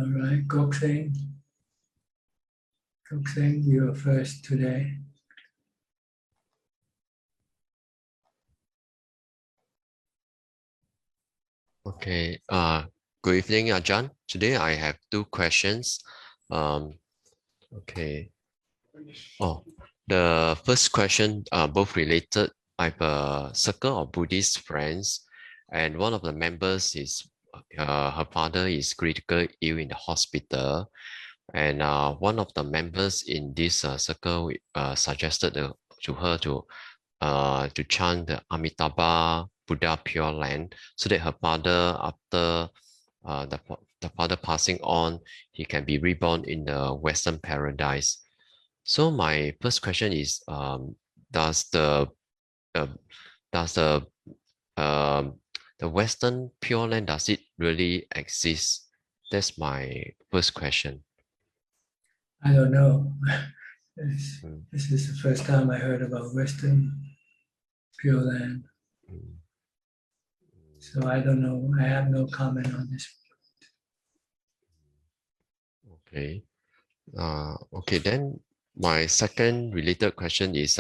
All right, Gok Singh. Gok Singh, you are first today. Okay. Good evening, Ajahn. Today I have two questions. Okay. Oh, the first question, both related. I have a circle of Buddhist friends, and one of the members is her father is critically ill in the hospital, and one of the members in this circle suggested to her to chant the Amitabha Buddha Pure Land, so that her father, after the father passing on, he can be reborn in the Western paradise. So my first question is, does uh, does the Western Pure Land, does it really exist? That's my first question. I don't know. This is the first time I heard about Western Pure Land. So I don't know. I have no comment on this. Okay. Okay, then my second related question is,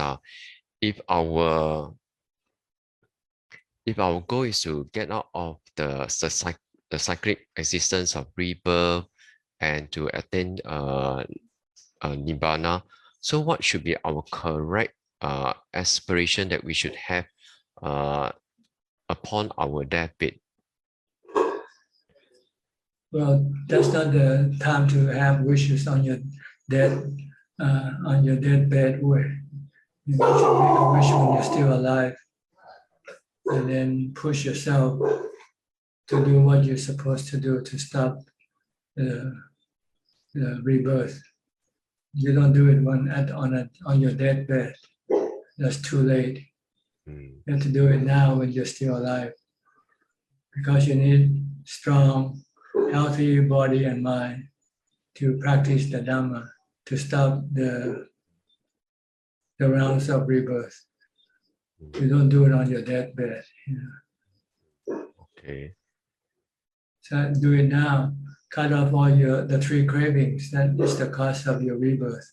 if our goal is to get out of the cyclic existence of rebirth and to attain nibbana, so what should be our correct aspiration that we should have upon our deathbed? Well, that's not the time to have wishes on your deathbed. Where you should make a wish when you're still alive, and then push yourself to do what you're supposed to do to stop the rebirth. You don't do it on your deathbed. That's too late. You have to do it now when you're still alive, because you need strong, healthy body and mind to practice the Dhamma, to stop the rounds of rebirth. You don't do it on your deathbed. Okay. So do it now. Cut off all the three cravings. That is the cause of your rebirth.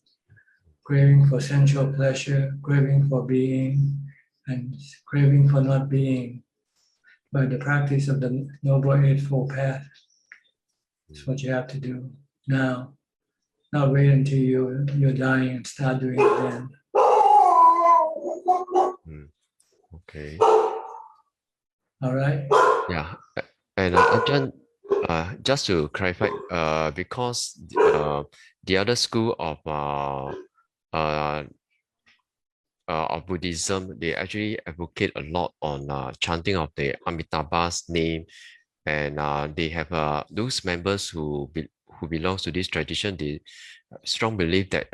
Craving for sensual pleasure, craving for being, and craving for not being. By the practice of the Noble Eightfold Path, that's what you have to do now. Not wait until you're dying and start doing it then. Okay. All right? Yeah. And Ajahn, just to clarify, because the other school of Buddhism, they actually advocate a lot on chanting of the Amitabha's name, and they have those members who belongs to this tradition. They strong believe that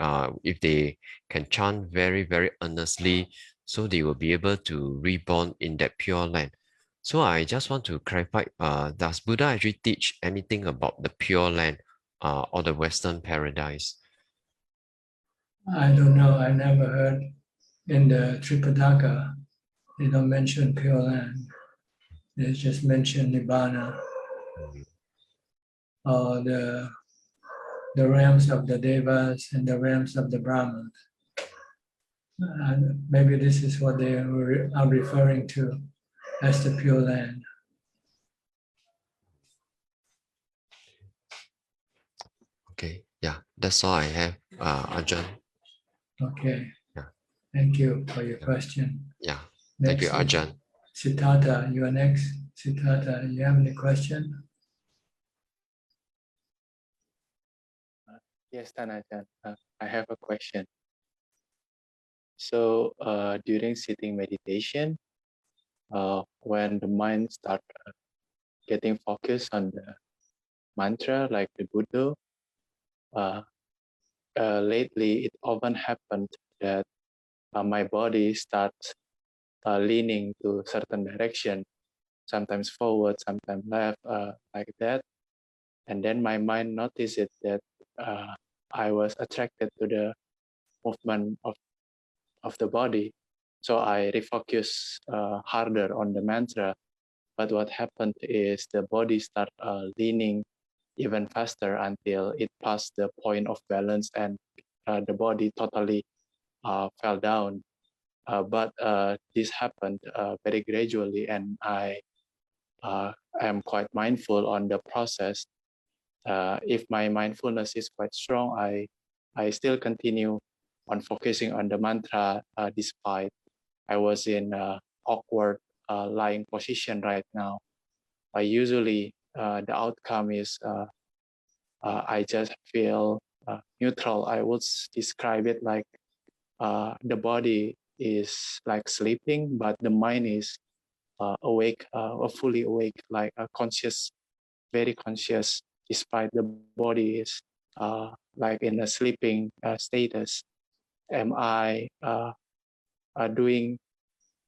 if they can chant very very earnestly, so they will be able to reborn in that pure land. So I just want to clarify: does Buddha actually teach anything about the pure land or the Western paradise? I don't know. I never heard in the Tripitaka, they don't mention Pure Land. They just mention Nibbana or the realms of the Devas and the realms of the Brahmins. Maybe this is what they are referring to as the Pure Land. Okay, yeah, that's all I have, Ajahn. Okay. Yeah. Thank you for your question. Yeah, Next, thank you, Ajahn. Siddhartha, you are next. Siddhartha, you have any question? Yes, Ajahn. I have a question. So during sitting meditation, when the mind starts getting focused on the mantra like the Buddha, lately it often happened that my body starts leaning to certain direction, sometimes forward, sometimes left, like that. And then my mind noticed that I was attracted to the movement of the body. So I refocus harder on the mantra. But what happened is the body start leaning even faster until it passed the point of balance and the body totally fell down. But this happened very gradually, and I am quite mindful on the process. If my mindfulness is quite strong, I still continue on focusing on the mantra despite I was in awkward lying position right now. Usually the outcome is I just feel neutral. I would describe it like the body is like sleeping, but the mind is awake, fully awake, like conscious, very conscious, despite the body is like in a sleeping status. Am I doing,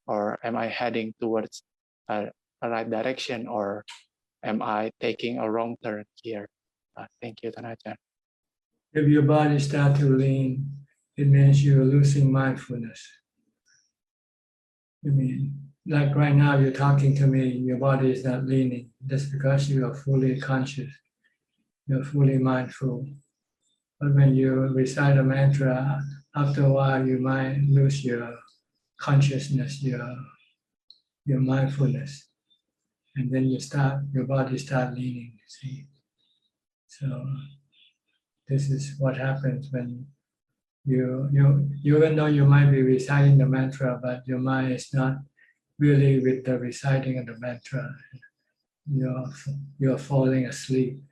or am I heading towards a right direction, or am I taking a wrong turn here? Thank you, Ajahn. If your body starts to lean, it means you're losing mindfulness. I mean, like right now you're talking to me, your body is not leaning. That's because you are fully conscious. You're fully mindful. But when you recite a mantra, after a while you might lose your consciousness, your mindfulness. And then your body start leaning, see. So this is what happens when you even though you might be reciting the mantra, but your mind is not really with the reciting of the mantra. You're falling asleep.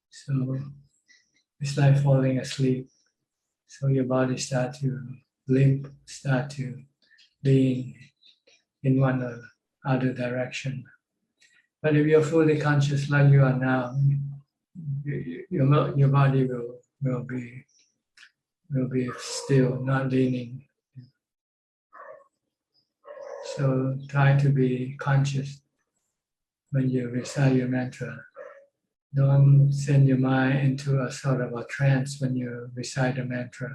So it's like falling asleep. So your body start to limp, start to lean in one or other direction. But if you're fully conscious like you are now, your body will be still, not leaning. So try to be conscious when you recite your mantra. Don't send your mind into a sort of a trance when you recite the mantra.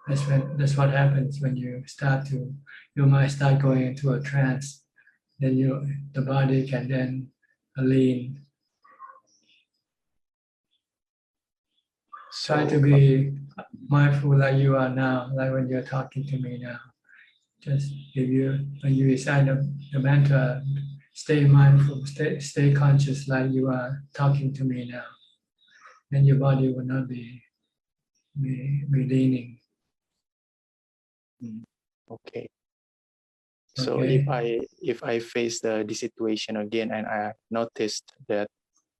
That's what happens when your mind start going into a trance. Then the body can then lean. Try to be mindful like you are now, like when you're talking to me now. Just when you recite the mantra, stay mindful, stay conscious like you are talking to me now. Then your body will not be leaning. Okay. So if I face the situation again and I noticed that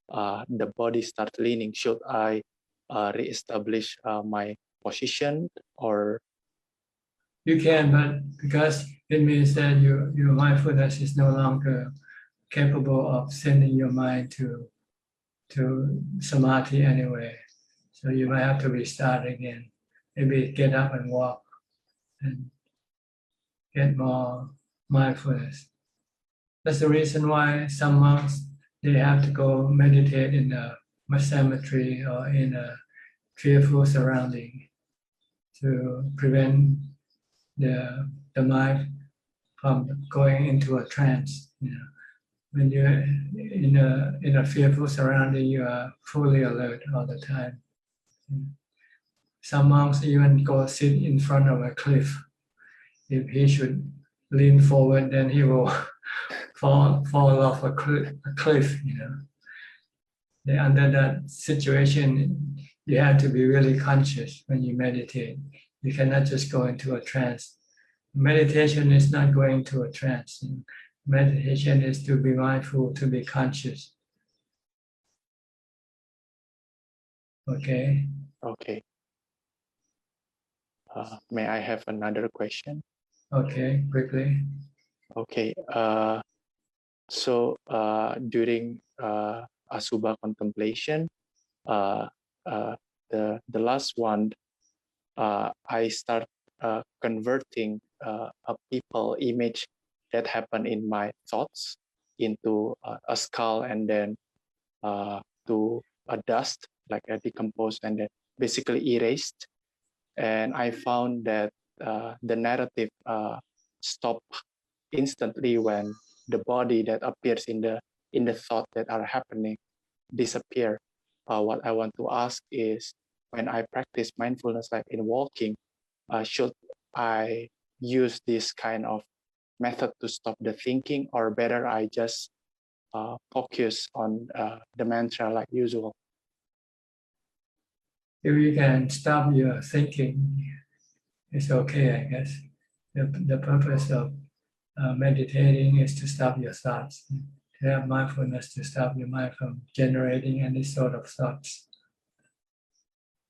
the body starts leaning, should I reestablish my position, or? You can, but because it means that your mindfulness is no longer capable of sending your mind to samadhi anyway. So you might have to restart again. Maybe get up and walk and get more mindfulness. That's the reason why some monks, they have to go meditate in a cemetery or in a fearful surrounding to prevent the mind from going into a trance. When you're in a fearful surrounding, you are fully alert all the time. Some monks even go sit in front of a cliff. If he should lean forward, then he will fall off a cliff. Under that situation, you have to be really conscious when you meditate. You cannot just go into a trance. Meditation is not going to a trance. Meditation is to be mindful, to be conscious. Okay? Okay. May I have another question? Okay, quickly. Okay. So during Asubha contemplation, the last one, I start converting a people image that happened in my thoughts into a skull, and then to a dust, like a decomposed, and then basically erased. And I found that the narrative stopped instantly when the body that appears in the thought that are happening disappear. What I want to ask is, when I practice mindfulness, like in walking, should I use this kind of method to stop the thinking, or better I just focus on the mantra like usual? If you can stop your thinking, it's okay, I guess. The purpose of meditating is to stop your thoughts, to have mindfulness to stop your mind from generating any sort of thoughts.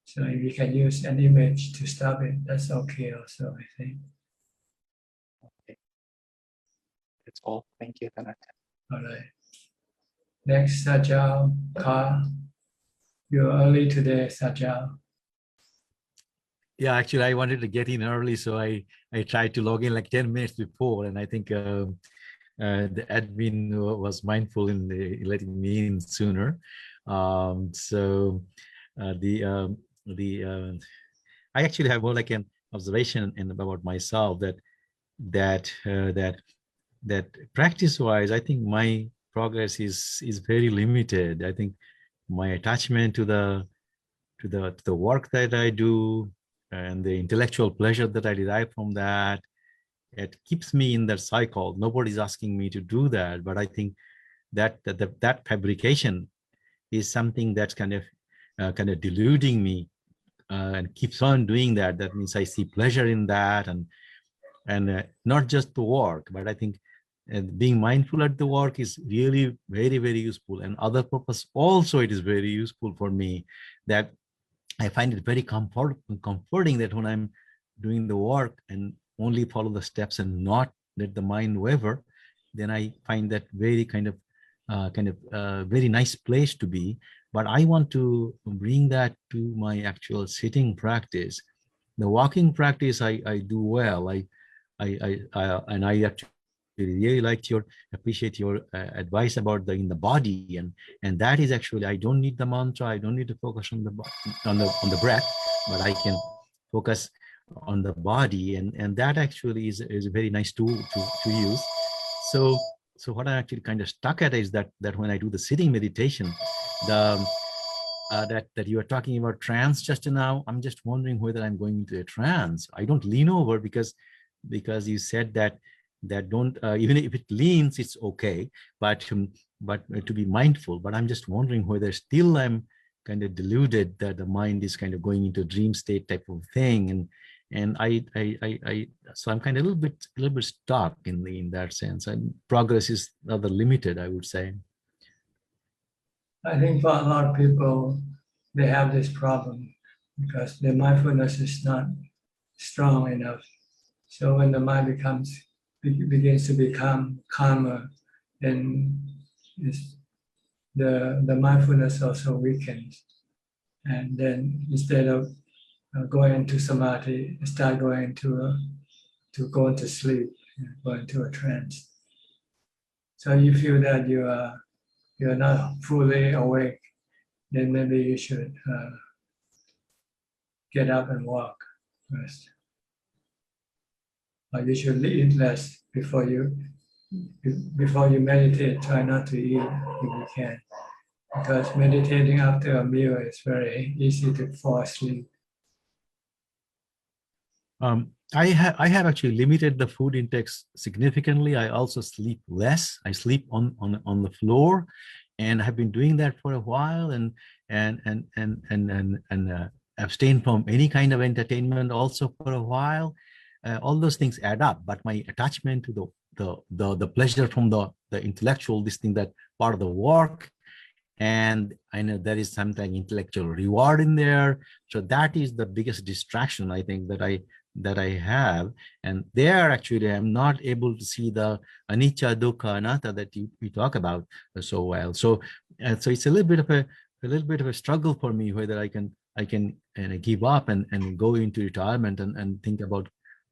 So if you can use an image to stop it, that's okay also, I think. Okay. That's all. Thank you, Tanaka. All right. Next, Sajal Ka. You're early today, Sajal. Yeah, actually, I wanted to get in early, so I tried to log in like 10 minutes before, and I think the admin was mindful in letting me in sooner. I actually have more like an observation about myself that practice-wise, I think my progress is very limited. I think my attachment to the work that I do and the intellectual pleasure that I derive from that, it keeps me in that cycle. Nobody's asking me to do that, but I think that fabrication is something that's kind of deluding me and keeps on doing that. That means I see pleasure in that, and not just the work, but I think being mindful at the work is really very, very useful. And other purpose also, it is very useful for me. That I find it very comforting that when I'm doing the work and only follow the steps and not let the mind waver, then I find that very kind of very nice place to be. But I want to bring that to my actual sitting practice. The walking practice I do well. I actually really appreciate your advice about in the body, and that is actually, I don't need the mantra, I don't need to focus on the breath, but I can focus on the body, and that actually is a very nice tool to use. So what I'm actually kind of stuck at is that when I do the sitting meditation, that you are talking about trance just now, I'm just wondering whether I'm going into a trance. I don't lean over because you said that don't even if it leans, it's okay, but to be mindful. But I'm just wondering whether still I'm kind of deluded that the mind is kind of going into a dream state type of thing, and I so I'm kind of a little bit stuck in that sense, and progress is rather limited, I would say. I think for a lot of people, they have this problem because their mindfulness is not strong enough. So when the mind begins to become calmer, then the mindfulness also weakens. And then instead of going into samadhi, start going to go into sleep, go into a trance. So you feel that you're not fully awake, then maybe you should get up and walk first. Or you should eat less before you meditate. Try not to eat if you can, because meditating after a meal is very easy to fall asleep. I have actually limited the food intake significantly. I also sleep less. I sleep on the floor, and have been doing that for a while, and abstain from any kind of entertainment also for a while. All those things add up, but my attachment to the pleasure from the intellectual, this thing, that part of the work, and I know there is something intellectual reward in there. So that is the biggest distraction, I think, that I have. And there actually I'm not able to see the anicca, dukkha, anatta that we talk about so well. So it's a little bit of a struggle for me whether I can give up and go into retirement and think about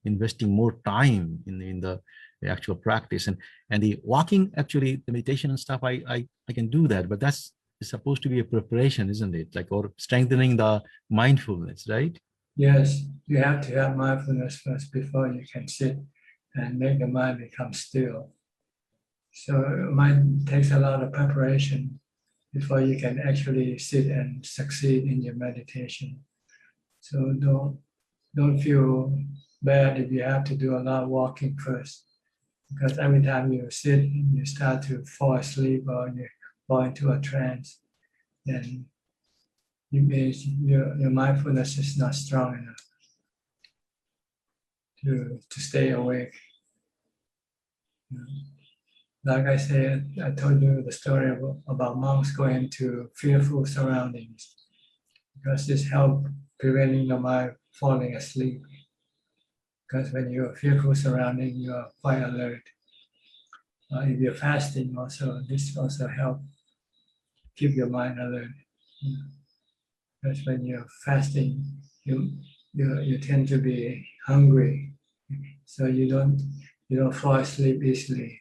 investing more time in the actual practice, and the walking, actually the meditation and stuff, I can do that, but that's supposed to be a preparation, isn't it? Like, or strengthening the mindfulness, right? Yes, you have to have mindfulness first before you can sit and make the mind become still. So mind takes a lot of preparation before you can actually sit and succeed in your meditation. So don't feel bad if you have to do a lot of walking first, because every time you sit, you start to fall asleep or you fall into a trance, then your mindfulness is not strong enough to stay awake. Like I said, I told you the story about monks going to fearful surroundings, because this helps preventing the mind falling asleep. Because when you're fearful surrounding, you are quite alert. If you're fasting, also this also helps keep your mind alert. Because when you're fasting, you tend to be hungry, so you don't fall asleep easily,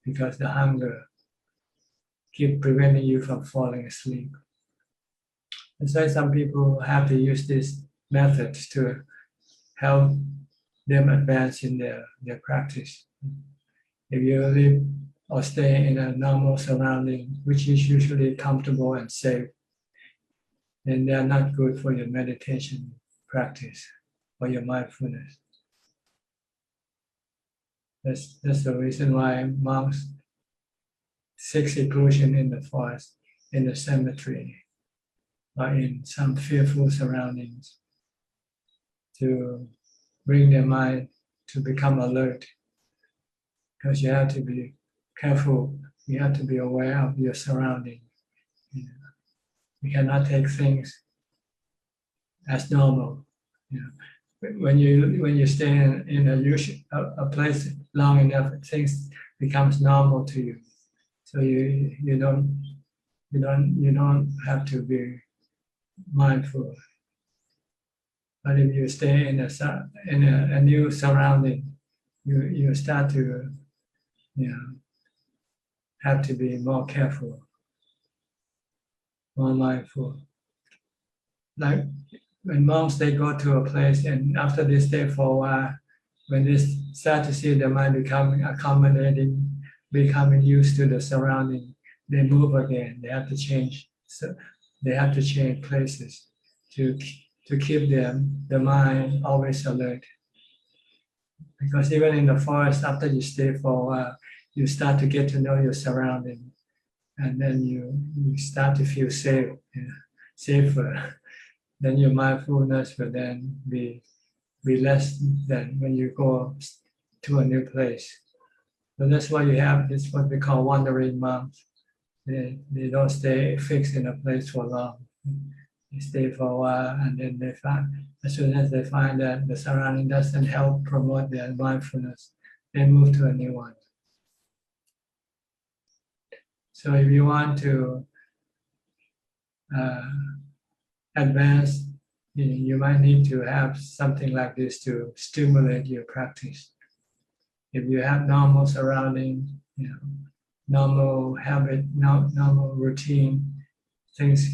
because the hunger keep preventing you from falling asleep. And so some people have to use these methods to help them advance in their practice. If you live or stay in a normal surrounding, which is usually comfortable and safe, then they are not good for your meditation practice or your mindfulness. That's the reason why monks seek seclusion in the forest, in the cemetery, or in some fearful surroundings, to bring their mind to become alert. Because you have to be careful, you have to be aware of your surroundings. You cannot take things as normal. When you stay in a place long enough, things becomes normal to you. So you don't have to be mindful. But if you stay in a new surrounding, you start to have to be more careful, more mindful. Like when monks, they go to a place, and after they stay for a while, when they start to see the mind becoming accommodating, becoming used to the surrounding, they move again. They have to change. So they have to change places to keep the mind always alert. Because even in the forest, after you stay for a while, you start to get to know your surrounding, and then you start to feel safer. Then your mindfulness will then be less than when you go to a new place. So that's why you have this, what we call wandering monks. They don't stay fixed in a place for long. They stay for a while, and then they find, as soon as they find that the surrounding doesn't help promote their mindfulness, they move to a new one. So if you want to advance, you might need to have something like this to stimulate your practice. If you have normal surrounding, normal habit, normal routine, things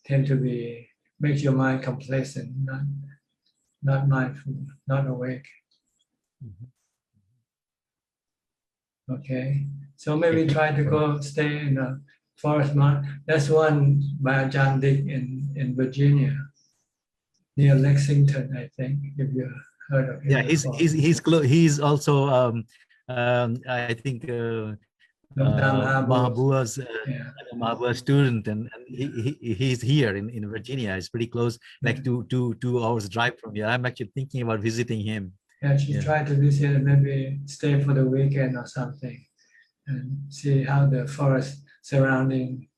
tend to make your mind complacent, not mindful, not awake. Okay, so maybe try to go stay in a forest monk. That's one by Ajahn in Virginia, near Lexington, I think. If you heard of him. Yeah, he's also I think Mahabua's Mahabua's student, and he's here in Virginia. It's pretty close, like 2 hours drive from here. I'm actually thinking about visiting him. Yeah, she tried to visit and maybe stay for the weekend or something, and see how the forest surrounding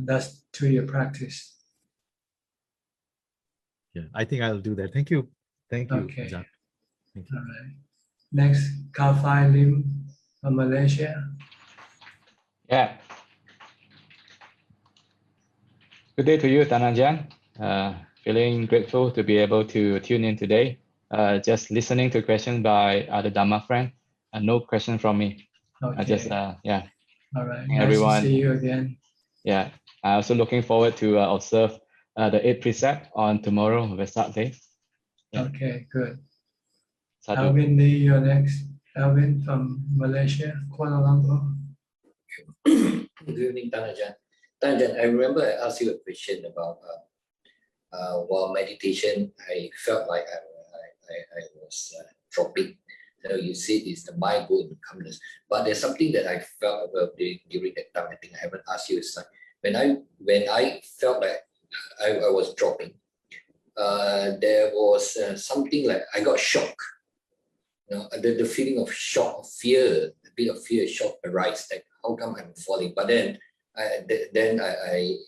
does to your practice. Yeah, I think I'll do that. Thank you. Thank you. Okay. Ajahn. Thank you. All right. Next, Kafai Lim from Malaysia. Yeah. Good day to you, Ajahn. Feeling grateful to be able to tune in today. Just listening to questions by other Dhamma friend. No question from me. Okay. Yeah. All right. Nice everyone. To see you again. Yeah. I'm also looking forward to observe the 8th precept on tomorrow, Vesak Day. Yeah. Okay, good. Sadhu. Alvin Lee, you're next. Alvin from Malaysia, Kuala Lumpur. Good evening, Ajahn. Ajahn, I remember I asked you a question about while meditation, I felt like I was dropping. So you said it's the mind go into calmness. But there's something that I felt about during that time. I think I haven't asked you. It's like when I felt like I was dropping, there was something like I got shock. You know, the feeling of shock, of fear, a bit of fear, shock arise. Like how come I'm falling? But then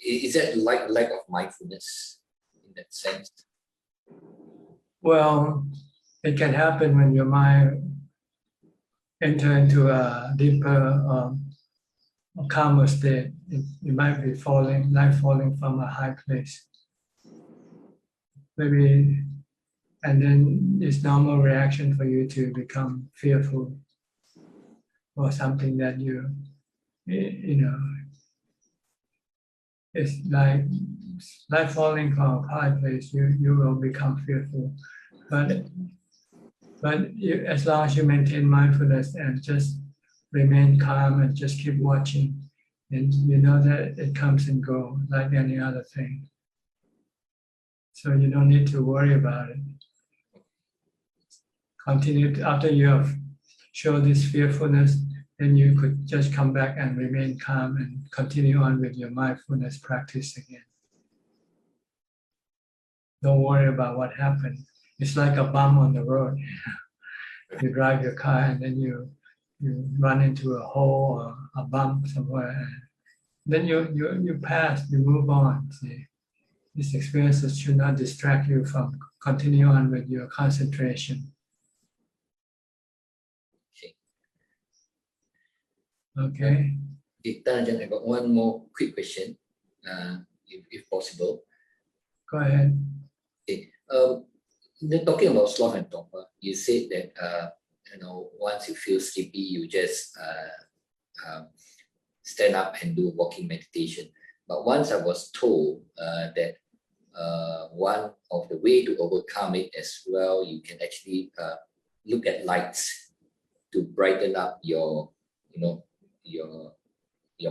is that lack of mindfulness in that sense? Well, it can happen when your mind enter into a deeper calmer state. It might be falling from a high place. Maybe, and then it's normal reaction for you to become fearful or something that you know, it's like falling from a high place, you will become fearful. But as long as you maintain mindfulness and just remain calm and just keep watching, and you know that it comes and goes like any other thing. So you don't need to worry about it. Continue after you have shown this fearfulness, then you could just come back and remain calm and continue on with your mindfulness practice again. Don't worry about what happened. It's like a bump on the road. You drive your car and then you run into a hole or a bump somewhere. And then you pass, you move on. See? These experiences should not distract you from continue on with your concentration. Okay. Ajahn, I got one more quick question, if possible. Go ahead. Okay. Then talking about sloth and torpor, you said that once you feel sleepy, you just stand up and do walking meditation. But once I was told that one of the way to overcome it as well, you can actually look at lights to brighten up your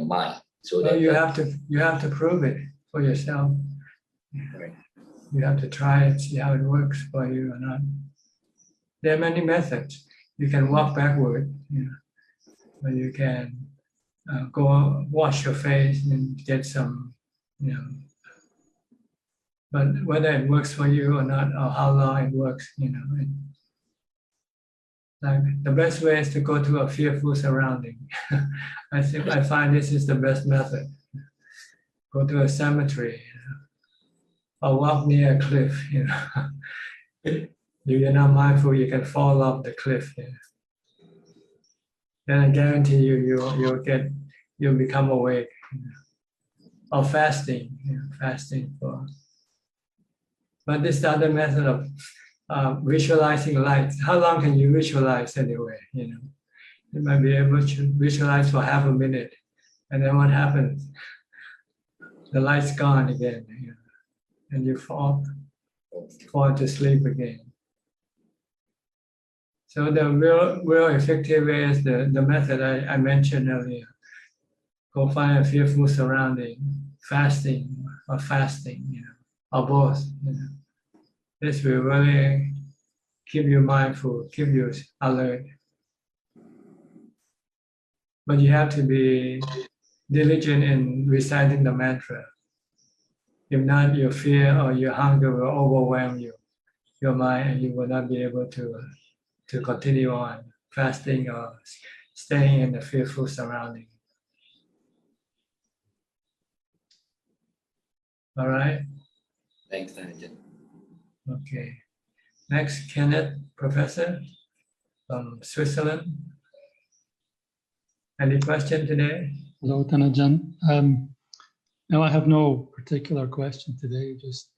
mind. So well, that you have to prove it for yourself. right. You have to try it, see how it works for you or not. There are many methods. You can walk backward, or you can go wash your face and get some, But whether it works for you or not, or how long it works, like the best way is to go to a fearful surrounding. I find this is the best method. Go to a cemetery, or walk near a cliff, If you're not mindful, you can fall off the cliff. Then I guarantee you'll become awake. Or fasting, fasting for. But this other method of visualizing lights. How long can you visualize anyway? You might be able to visualize for half a minute, and then what happens? The light's gone again, and you fall to sleep again. So the real effective way is the method I mentioned earlier. Go find a fearful surrounding, fasting, or both. This will really keep you mindful, keep you alert. But you have to be diligent in reciting the mantra. If not, your fear or your hunger will overwhelm your mind, and you will not be able to continue on fasting or staying in the fearful surrounding. All right? Thanks, Ajahn. Okay. Next, Kenneth, professor from Switzerland. Any question today? Hello, Ajahn. No, I have no particular question today, just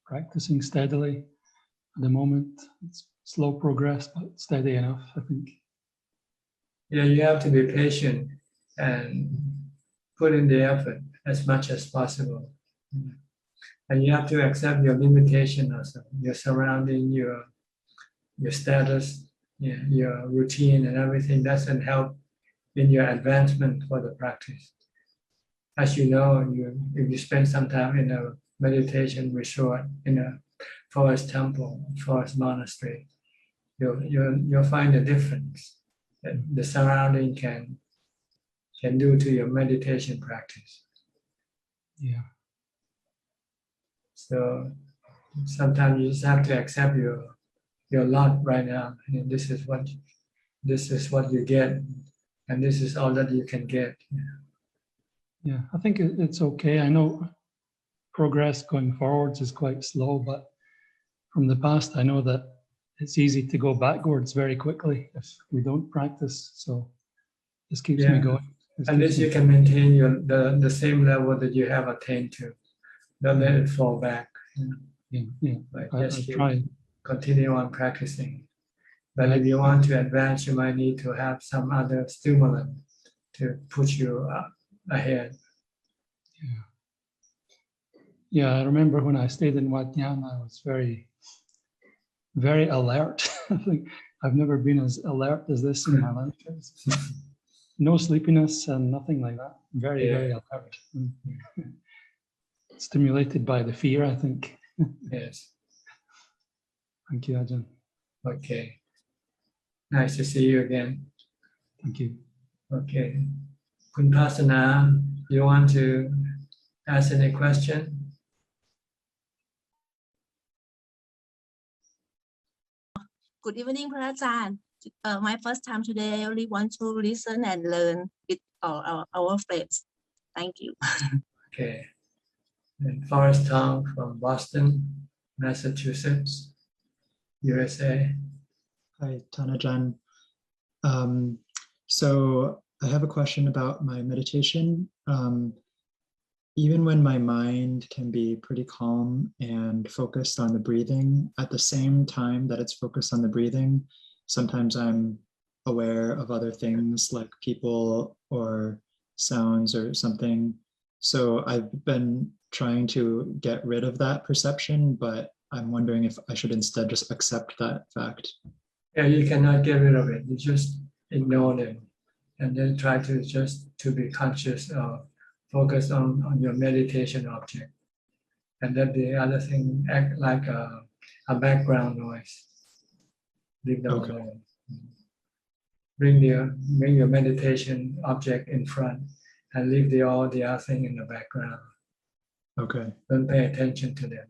practicing steadily. At the moment, it's slow progress, but steady enough, I think. Yeah, you have to be patient and put in the effort as much as possible. And you have to accept your limitation also, your surrounding, your status, your routine and everything doesn't help in your advancement for the practice. as you know, if you spend some time in a meditation resort, in a forest temple, forest monastery, you'll find the difference that the surrounding can do to your meditation practice. Yeah. So sometimes you just have to accept your lot right now. And this is what you get, and this is all that you can get. Yeah, I think it's okay. I know progress going forwards is quite slow, but from the past, I know that it's easy to go backwards very quickly if we don't practice. So this keeps me going. At least you can maintain the same level that you have attained to. Don't let it fall back. Yeah. But I just try. continue on practicing. But if you want to advance, you might need to have some other stimulant to push you ahead. Yeah, I remember when I stayed in Wat Yan, I was very, very alert. I think I've never been as alert as this in my life. No sleepiness and nothing like that. Very alert. Stimulated by the fear, I think. Yes. Thank you, Ajahn. Okay. Nice to see you again. Thank you. Okay. Kun Pasana, you want to ask any question? Good evening, Prajahn. My first time today, I only want to listen and learn with our friends. Thank you. Okay. And Forrest Tong from Boston, Massachusetts, USA. Hi, Tanajan. So I have a question about my meditation. Even when my mind can be pretty calm and focused on the breathing, at the same time that it's focused on the breathing, sometimes I'm aware of other things like people or sounds or something. So I've been trying to get rid of that perception, but I'm wondering if I should instead just accept that fact. Yeah, you cannot get rid of it. You just ignore them and then try to just to be conscious of, focus on your meditation object. And let the other thing act like a background noise. Leave them alone. Bring your meditation object in front and leave all the other thing in the background. Okay. Don't pay attention to them.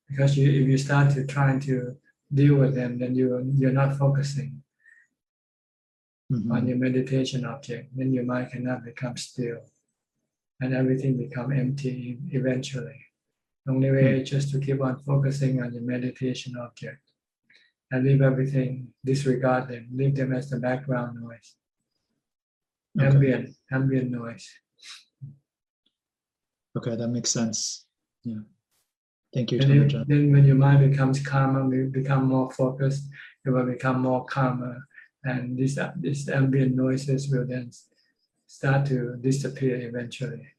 Because if you start to trying to deal with them, then you're not focusing on your meditation object. Then your mind cannot become still, and everything become empty eventually. The only way is just to keep on focusing on your meditation object and leave everything, disregard them, leave them as the background noise, ambient noise. Okay, that makes sense. Yeah. Thank you, Tanajan. Then when your mind becomes calmer, you become more focused, you will become more calmer, and these ambient noises will then start to disappear eventually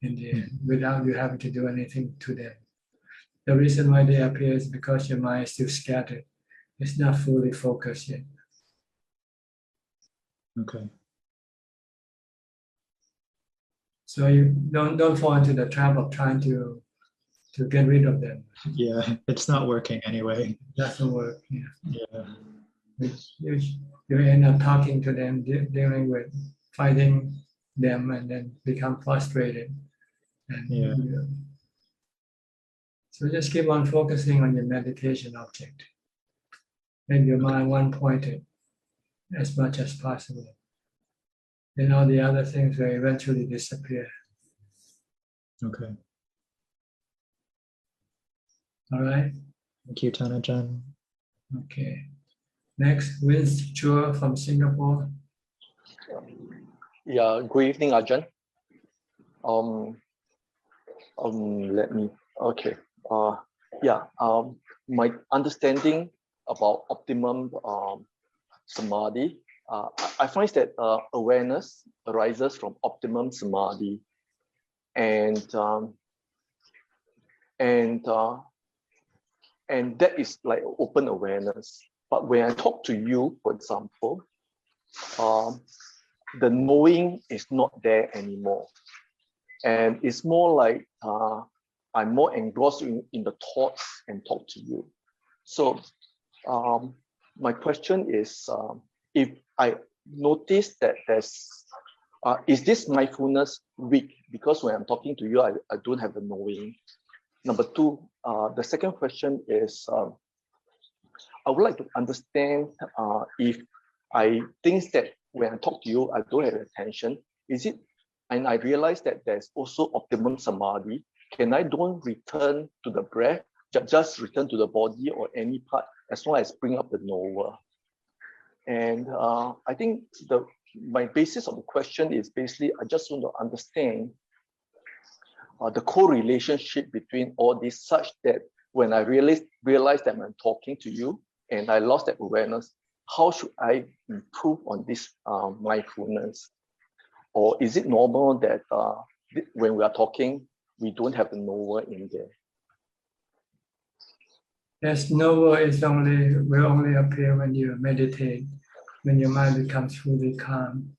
in the end, without you having to do anything to them. The reason why they appear is because your mind is still scattered. It's not fully focused yet. Okay. So you don't fall into the trap of trying to get rid of them. Yeah, it's not working anyway. It doesn't work. Yeah. You end up talking to them, dealing with fighting them, and then become frustrated. And so just keep on focusing on your meditation object. Make your mind one-pointed as much as possible. Then all the other things will eventually disappear. Okay. All right. Thank you, Tanajan. Okay. Next, Vince Chua from Singapore. Yeah. Good evening, Ajahn. Let me. Okay. My understanding about optimum samadhi. I find that awareness arises from optimum samadhi, and that is like open awareness. But when I talk to you, for example, the knowing is not there anymore. And it's more like I'm more engrossed in the thoughts and talk to you. So my question is, if I notice that is this mindfulness weak? Because when I'm talking to you, I don't have the knowing. Number two, the second question is, I would like to understand if I think that when I talk to you, I don't have attention. Is it, and I realize that there's also optimum samadhi. Can I don't return to the breath, just return to the body or any part, as long as bring up the knower? And I think my basis of the question is basically, I just want to understand the correlationship between all this, such that when I realize that I'm talking to you and I lost that awareness, how should I improve on this mindfulness? Or is it normal that when we are talking, we don't have the knower in there? Yes, knower will only appear when you meditate, when your mind becomes fully calm.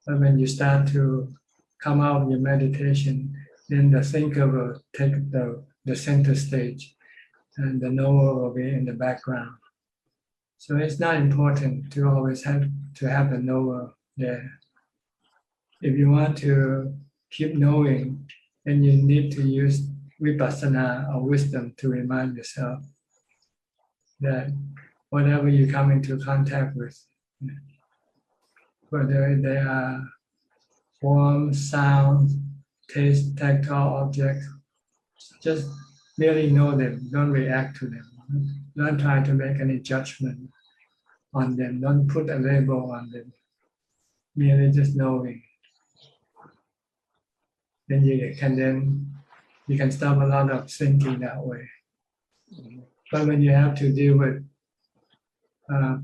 But when you start to come out of your meditation, then the thinker will take the center stage and the knower will be in the background. So it's not important to always have the knower there. If you want to keep knowing, then you need to use vipassana or wisdom to remind yourself that whatever you come into contact with, whether they are form, sound, taste, tactile objects, just merely know them, don't react to them. Don't try to make any judgment on them, don't put a label on them, merely just knowing. Then you can stop a lot of thinking that way. But when you have to deal with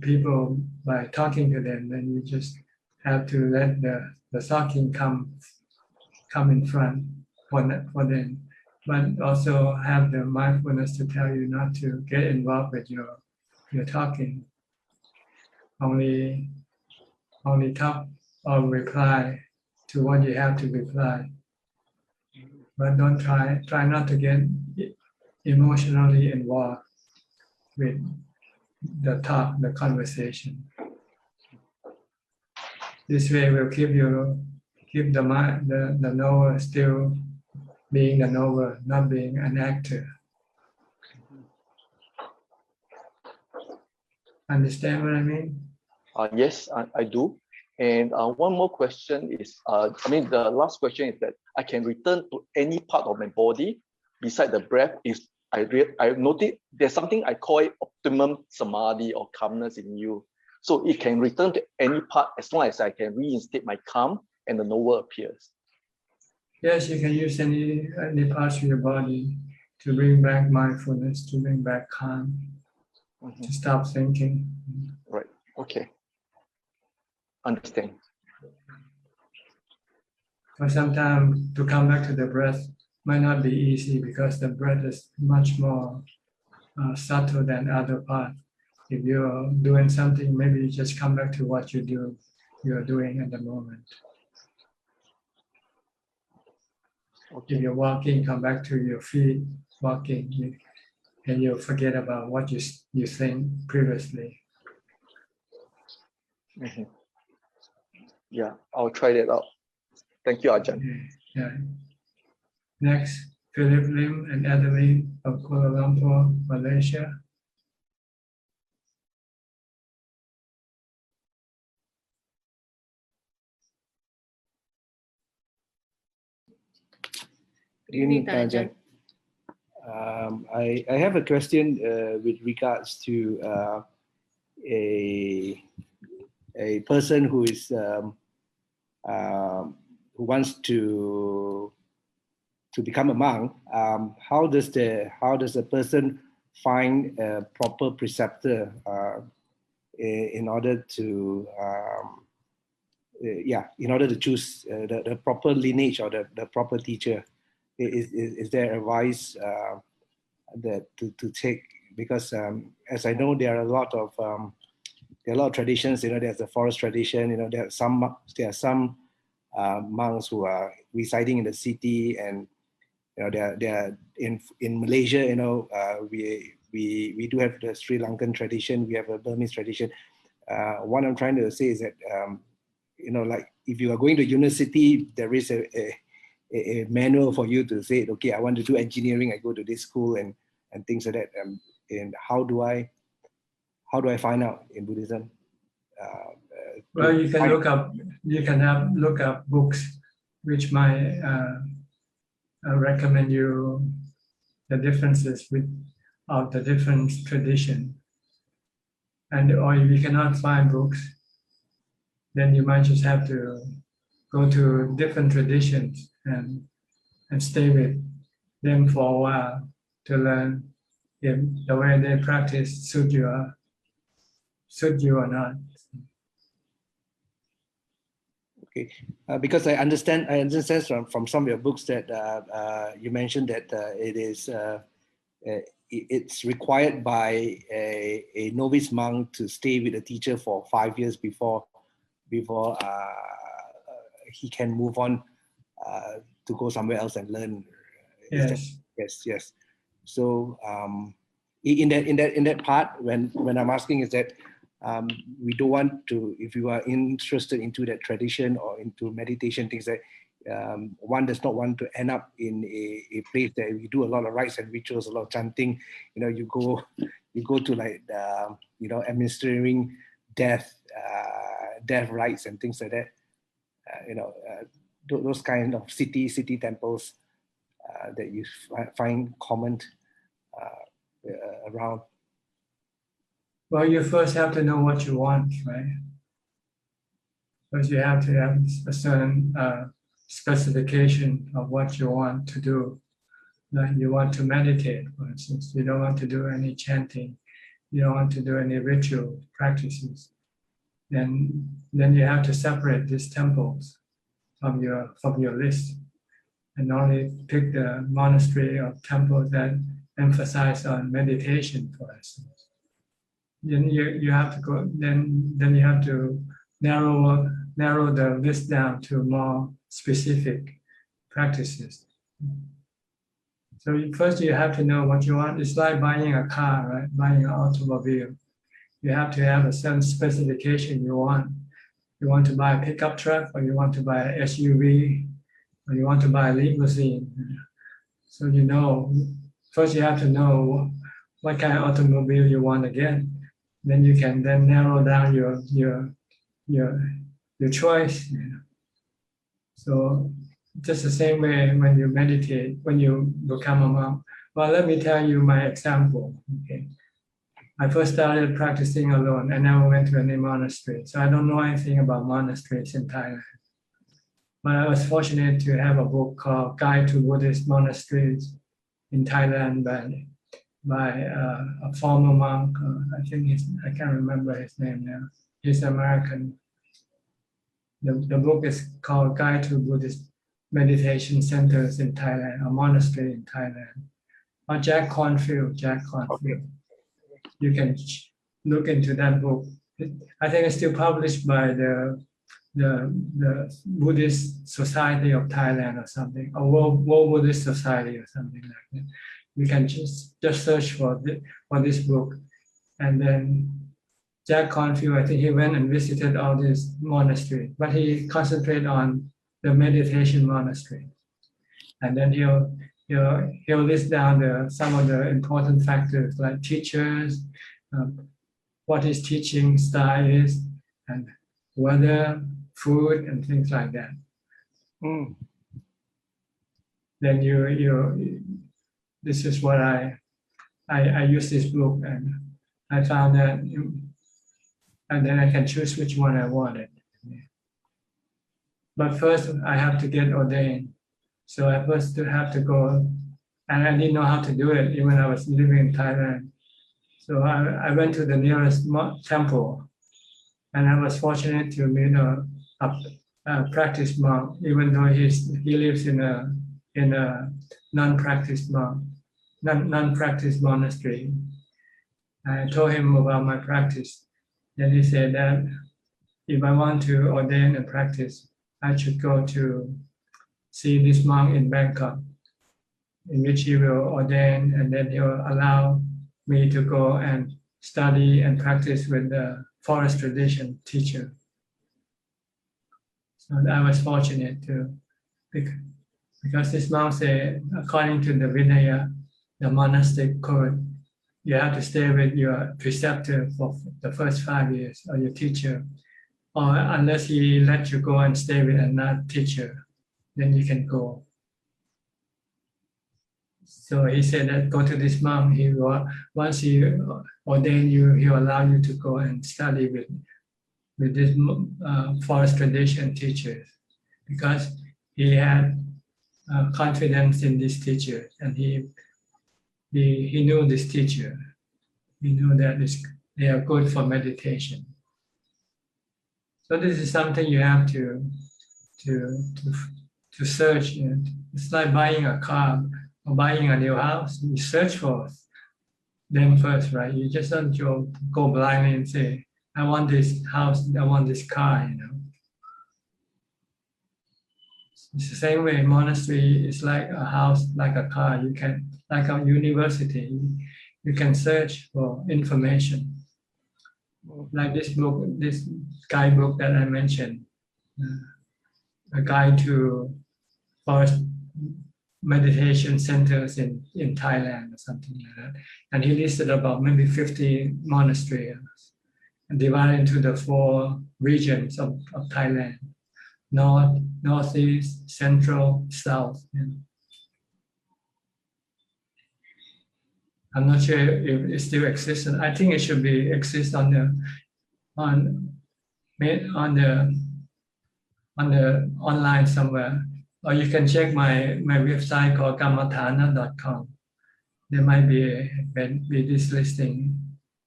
people by talking to them, then you just have to let the talking come in front for them, but also have the mindfulness to tell you not to get involved with your talking. Only talk or reply to what you have to reply. But don't try not to get emotionally involved with the talk, the conversation. This way will keep the mind, the knower still being the knower, not being an actor. Understand what I mean? Yes, I do. And one more question is, the last question is that I can return to any part of my body beside the breath. I noticed there's something I call it optimum samadhi or calmness in you. So it can return to any part as long as I can reinstate my calm and the knower appears. Yes, you can use any parts of your body to bring back mindfulness, to bring back calm, to stop thinking. Right. Okay. Understand. But sometimes to come back to the breath might not be easy because the breath is much more subtle than other parts. If you're doing something, maybe you just come back to what you're doing at the moment. Okay. If you're walking, come back to your feet walking, and you forget about what you think previously. Yeah, I'll try that out. Thank you, Ajahn. Yeah. Next, Philip Lim and Adeline of Kuala Lumpur, Malaysia. Good evening, Ajahn. I have a question with regards to a person who is who wants to become a monk. How does a person find a proper preceptor in order to choose the proper lineage or the proper teacher? Is there advice that to take? Because as I know, there are a lot of there are a lot of traditions. There's the forest tradition. There are some monks who are residing in the city, and they are in Malaysia. We do have the Sri Lankan tradition. We have a Burmese tradition. What I'm trying to say is that like if you are going to university, there is a manual for you to say, okay, I want to do engineering. I go to this school and things like that. And how do I find out in Buddhism? Well, you can look up. You can look up books, which might recommend you the differences of the different tradition. Or if you cannot find books, then you might just have to go to different traditions and stay with them for a while to learn if the way they practice suit you or not. Okay, because I understand from some of your books that you mentioned that it's required by a novice monk to stay with a teacher for 5 years before he can move on to go somewhere else and learn. Yes. Yes. So in that part, when I'm asking is that we don't want to, if you are interested into that tradition or into meditation, things that one does not want to end up in a place that we do a lot of rites and rituals, a lot of chanting. You go to like administering death rites and things like that. Those kind of city temples that you find common around. Well, you first have to know what you want, right? First, you have to have a certain specification of what you want to do. Like you want to meditate, for instance. You don't want to do any chanting. You don't want to do any ritual practices. Then you have to separate these temples from your list, and only pick the monastery or temple that emphasize on meditation, for instance. Then you have to go. Then you have to narrow the list down to more specific practices. So first you have to know what you want. It's like buying a car, right? Buying an automobile. You have to have a certain specification you want. You want to buy a pickup truck, or you want to buy an SUV, or you want to buy a limousine. So first you have to know what kind of automobile you want to get. Then you can narrow down your choice. So just the same way when you meditate, when you become a monk. Well, let me tell you my example. Okay, I first started practicing alone. I never went to any monastery, so I don't know anything about monasteries in Thailand. But I was fortunate to have a book called Guide to Buddhist Monasteries in Thailand by a former monk. I can't remember his name now. He's American. The book is called Guide to Buddhist Meditation Centers in Thailand, a monastery in Thailand. Or Jack Cornfield. Okay. You can look into that book. I think it's still published by the Buddhist Society of Thailand or something, or World Buddhist Society or something like that. You can just search for this book. And then Jack Cornfield, I think he went and visited all these monasteries, but he concentrated on the meditation monastery. And then he'll list down some of the important factors like teachers, what his teaching style is, and weather, food, and things like that. Then this is what I use this book, and I found that, and then I can choose which one I wanted. But first I have to get ordained. So I first have to go, and I didn't know how to do it even when I was living in Thailand. So I went to the nearest temple, and I was fortunate to meet a practiced monk, even though he lives in a non-practiced monastery. I told him about my practice, Then he said that if I want to ordain and practice, I should go to see this monk in Bangkok, in which he will ordain, and then he will allow me to go and study and practice with the forest tradition teacher. So I was fortunate to, because this monk said, according to the Vinaya, the monastic code, you have to stay with your preceptor for the first 5 years, or your teacher, or unless he lets you go and stay with another teacher, then you can go. So he said that go to this monk. He will, once he ordain you, he will allow you to go and study with this forest tradition teachers, because he had confidence in this teacher, and he knew this teacher. He knew that they are good for meditation. So this is something you have to search. It's like buying a car or buying a new house. You search for them first, right? You just don't go blindly and say, I want this house, I want this car, It's the same way. Monastery is like a house, like a car. You can, like a university, you can search for information. Like this book, this guidebook that I mentioned, a guide to forest meditation centers in Thailand or something like that. And he listed about maybe 50 monasteries and divided into the 4 regions of Thailand: North, Northeast, Central, South. I'm not sure if it still exists. I think it should exist on the online somewhere. Or you can check my website called kammathana.com. There might be this listing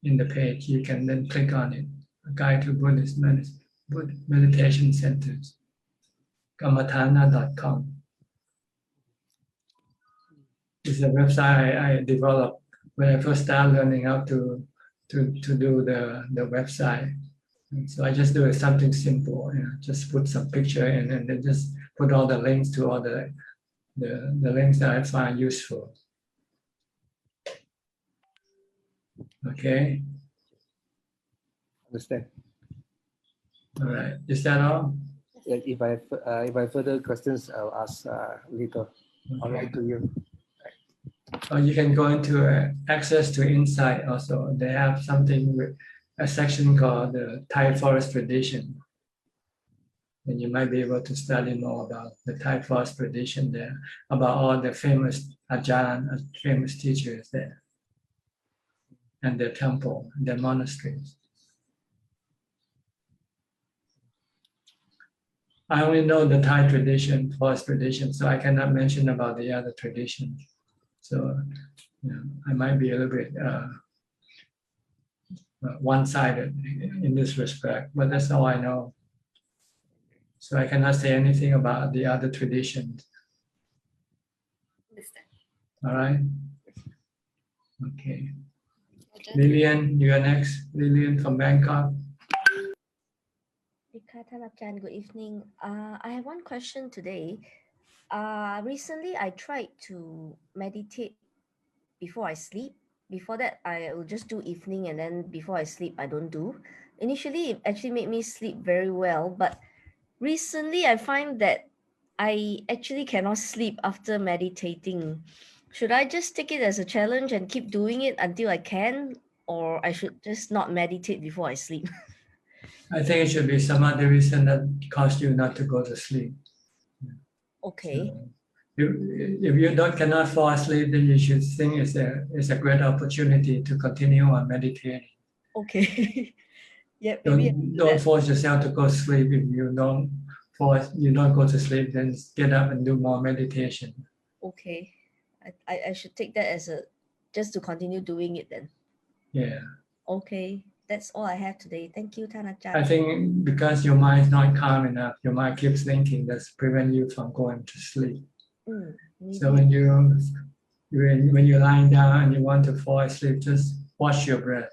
in the page. You can then click on it. A guide to Buddhist meditation centers. kammathana.com. It's a website I developed when I first started learning how to do the website. And so I just do something simple, just put some picture in, and then just put all the links to all the links that I find useful. Okay. Understand. All right. Is that all? If I have further questions, I'll ask later. Okay. I'll write to you. Or you can go into access to insight also. They have something with a section called the Thai forest tradition. And you might be able to study more about the Thai forest tradition there, about all the famous Ajahn, famous teachers there, and their temple, their monasteries. I only know the Thai tradition, forest tradition, so I cannot mention about the other traditions. So I might be a little bit one-sided in this respect, but that's all I know. So I cannot say anything about the other traditions. All right. Okay. Lillian, you are next. Lillian from Bangkok. Good evening. I have one question today. Recently, I tried to meditate before I sleep. Before that, I will just do evening, and then before I sleep, I don't do. Initially, it actually made me sleep very well, but recently I find that I actually cannot sleep after meditating. Should I just take it as a challenge and keep doing it until I can, or I should just not meditate before I sleep? I think it should be some other reason that caused you not to go to sleep. Okay. So if you cannot fall asleep, then you should think it's a great opportunity to continue on meditating. Okay. Yeah. Don't force yourself to go to sleep. If you don't go to sleep, then get up and do more meditation. Okay. I should take that as just to continue doing it then. Yeah. Okay. That's all I have today. Thank you, Thanachan. I think because your mind is not calm enough, your mind keeps thinking, that's prevent you from going to sleep. So when you're lying down and you want to fall asleep, just watch your breath.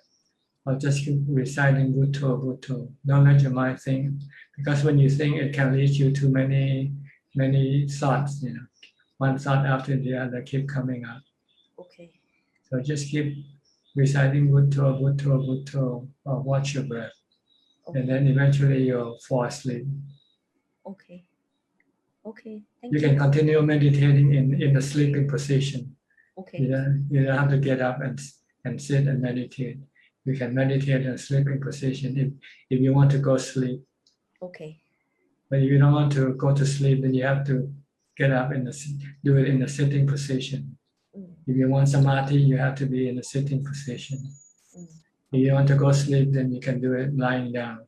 or just keep reciting Bhutto, Bhutto. Don't let your mind think, because when you think, it can lead you to many thoughts. One thought after the other keep coming up. Okay. So just keep reciting Bhutto, Bhutto, Bhutto, or watch your breath. Okay. And then eventually you'll fall asleep. Okay. Okay. Thank You you. can continue meditating in the sleeping position. Okay. You don't have to get up and sit and meditate. You can meditate in a sleeping position if you want to go sleep. Okay. But if you don't want to go to sleep, then you have to get up do it in the sitting position. If you want samadhi, you have to be in the sitting position. If you want to go sleep, then you can do it lying down.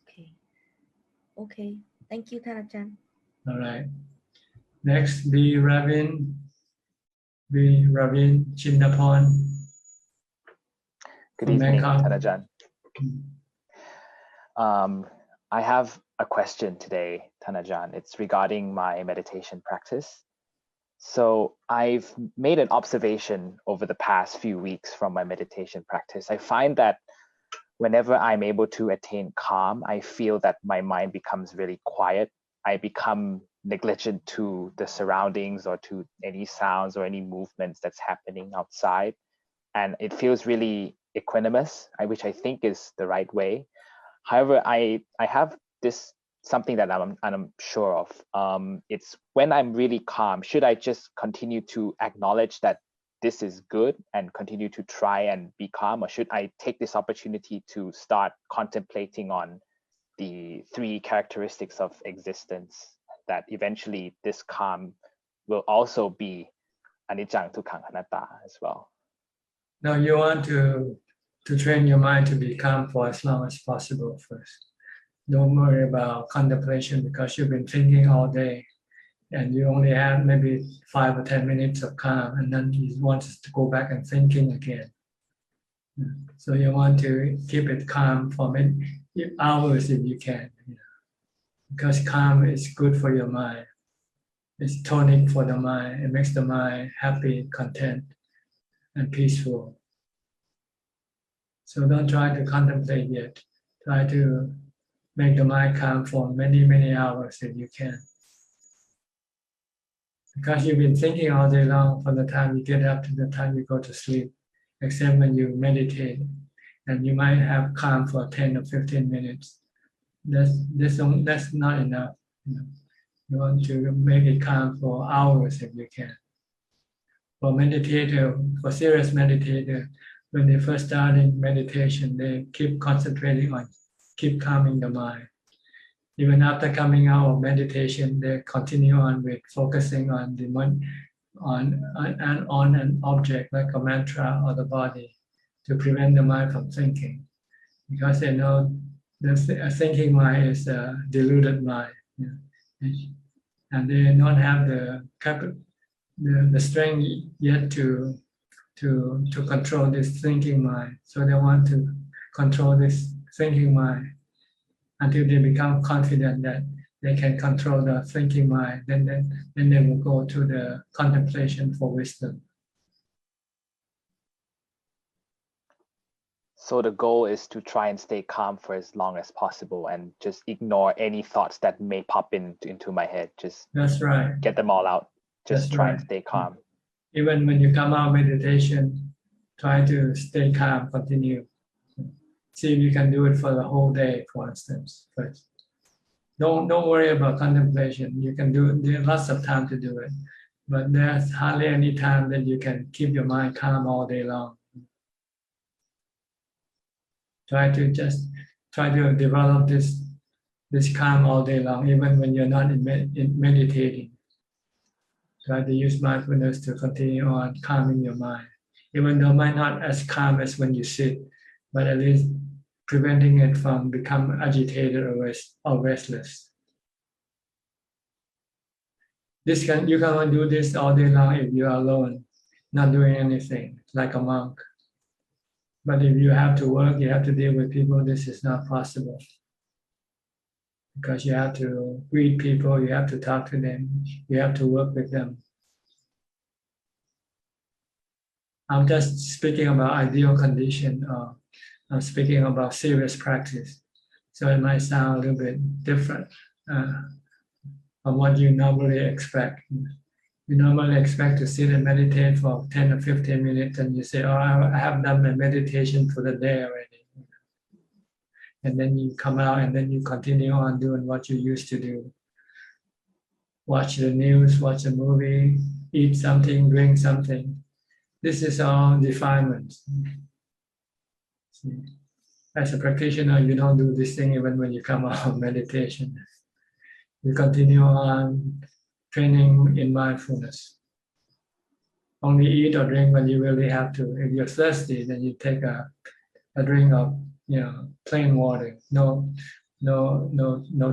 Okay. Okay. Thank you, Ajahn. All right. Next, B. Ravin Chindapon. Good evening, Ajahn. I have a question today, Ajahn. It's regarding my meditation practice. So I've made an observation over the past few weeks from my meditation practice. I find that whenever I'm able to attain calm, I feel that my mind becomes really quiet. I become negligent to the surroundings or to any sounds or any movements that's happening outside. And it feels really equanimous, which I think is the right way. However, I have this something that I'm sure of. It's when I'm really calm, should I just continue to acknowledge that this is good and continue to try and be calm, or should I take this opportunity to start contemplating on the 3 characteristics of existence, that eventually this calm will also be anicca, dukkha, anatta as well? Now you want to train your mind to be calm for as long as possible first. Don't worry about contemplation, because you've been thinking all day and you only have maybe 5 or 10 minutes of calm, and then you want to go back and thinking again. So you want to keep it calm for many hours if you can, because calm is good for your mind. It's tonic for the mind. It makes the mind happy, content, and peaceful. So don't try to contemplate yet. Try to make the mind calm for many hours if you can. Because you've been thinking all day long from the time you get up to the time you go to sleep, except when you meditate, and you might have calm for 10 or 15 minutes. That's not enough. You want to make it calm for hours if you can. For meditator, for serious meditator, when they first start in meditation, they keep concentrating on, keep calming the mind. Even after coming out of meditation, they continue on with focusing on an object like a mantra or the body to prevent the mind from thinking, because they know a thinking mind is a deluded mind, and they don't have the strength yet to control this thinking mind. So they want to control this thinking mind until they become confident that they can control the thinking mind. Then they will go to the contemplation for wisdom. So the goal is to try and stay calm for as long as possible and just ignore any thoughts that may pop into my head. Just That's right. Get them all out. Just That's try right. and stay calm. Even when you come out of meditation, try to stay calm, continue. See if you can do it for the whole day, for instance, first. Don't worry about contemplation. You can do it. There's lots of time to do it, but there's hardly any time that you can keep your mind calm all day long. Try to develop this calm all day long, even when you're not in meditating. Try to use mindfulness to continue on calming your mind, even though it might not as calm as when you sit, but at least preventing it from becoming agitated or restless. You can only do this all day long if you are alone, not doing anything, like a monk. But if you have to work, you have to deal with people, this is not possible. Because you have to greet people, you have to talk to them, you have to work with them. I'm just speaking about ideal condition I'm speaking about serious practice. So it might sound a little bit different from what you normally expect. You normally expect to sit and meditate for 10 or 15 minutes, and you say, oh, I have done my meditation for the day already. And then you come out and then you continue on doing what you used to do. Watch the news, watch a movie, eat something, drink something. This is all defilements. As a practitioner, you don't do this thing even when you come out of meditation. You continue on training in mindfulness. Only eat or drink when you really have to. If you're thirsty, then you take a drink of plain water. No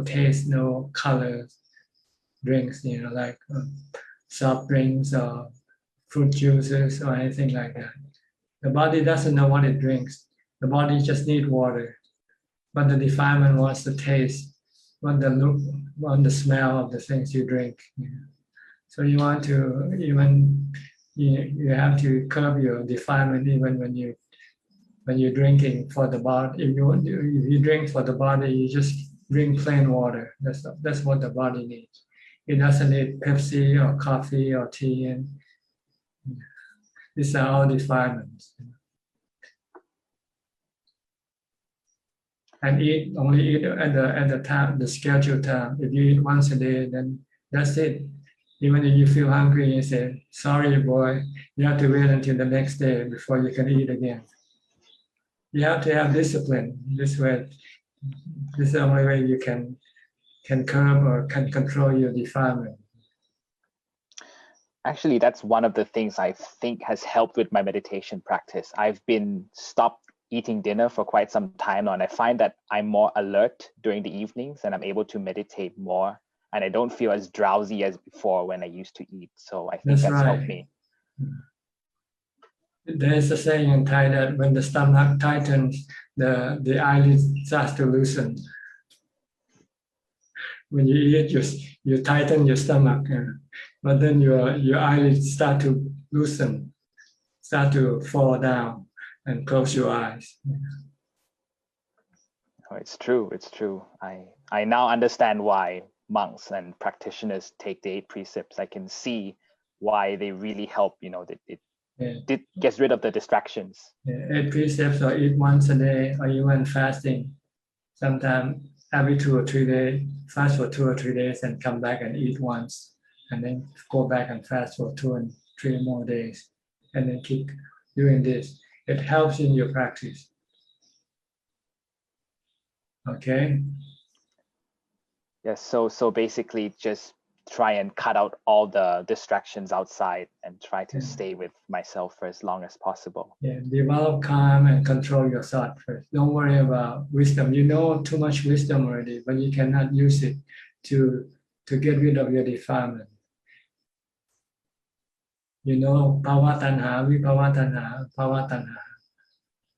taste, no color drinks. Like soft drinks or fruit juices or anything like that. The body doesn't know what it drinks. The body just needs water, but the defilement wants the taste, want the look, want the smell of the things you drink. So you want to you have to curb your defilement even when you're drinking for the body. If you drink for the body, you just drink plain water. That's what the body needs. It doesn't need Pepsi or coffee or tea, and these are all defilements. And only eat at the time, the scheduled time. If you eat once a day, then that's it. Even if you feel hungry, you say, sorry, boy, you have to wait until the next day before you can eat again. You have to have discipline. This is the only way you can curb or can control your defilement. Actually, that's one of the things I think has helped with my meditation practice. I've been stopped eating dinner for quite some time now, and I find that I'm more alert during the evenings and I'm able to meditate more, and I don't feel as drowsy as before when I used to eat. So I think that's helped me. There's a saying in Thai that when the stomach tightens, the eyelids starts to loosen. When you eat, you tighten your stomach, but then your eyelids start to loosen, start to fall down, and close your eyes. Oh, it's true. It's true. I now understand why monks and practitioners take the 8 precepts. I can see why they really help. It gets rid of the distractions. 8 precepts, or eat once a day, or even fasting. Sometimes every 2 or 3 days, fast for 2 or 3 days, and come back and eat once, and then go back and fast for 2 and 3 more days, and then keep doing this. It helps in your practice. Okay. Yes. So basically, just try and cut out all the distractions outside and try to stay with myself for as long as possible. Yeah. Develop calm and control your thought first. Don't worry about wisdom. You know too much wisdom already, but you cannot use it to get rid of your defilement. Bhava tanha, vibhava tanha, bhava tanha,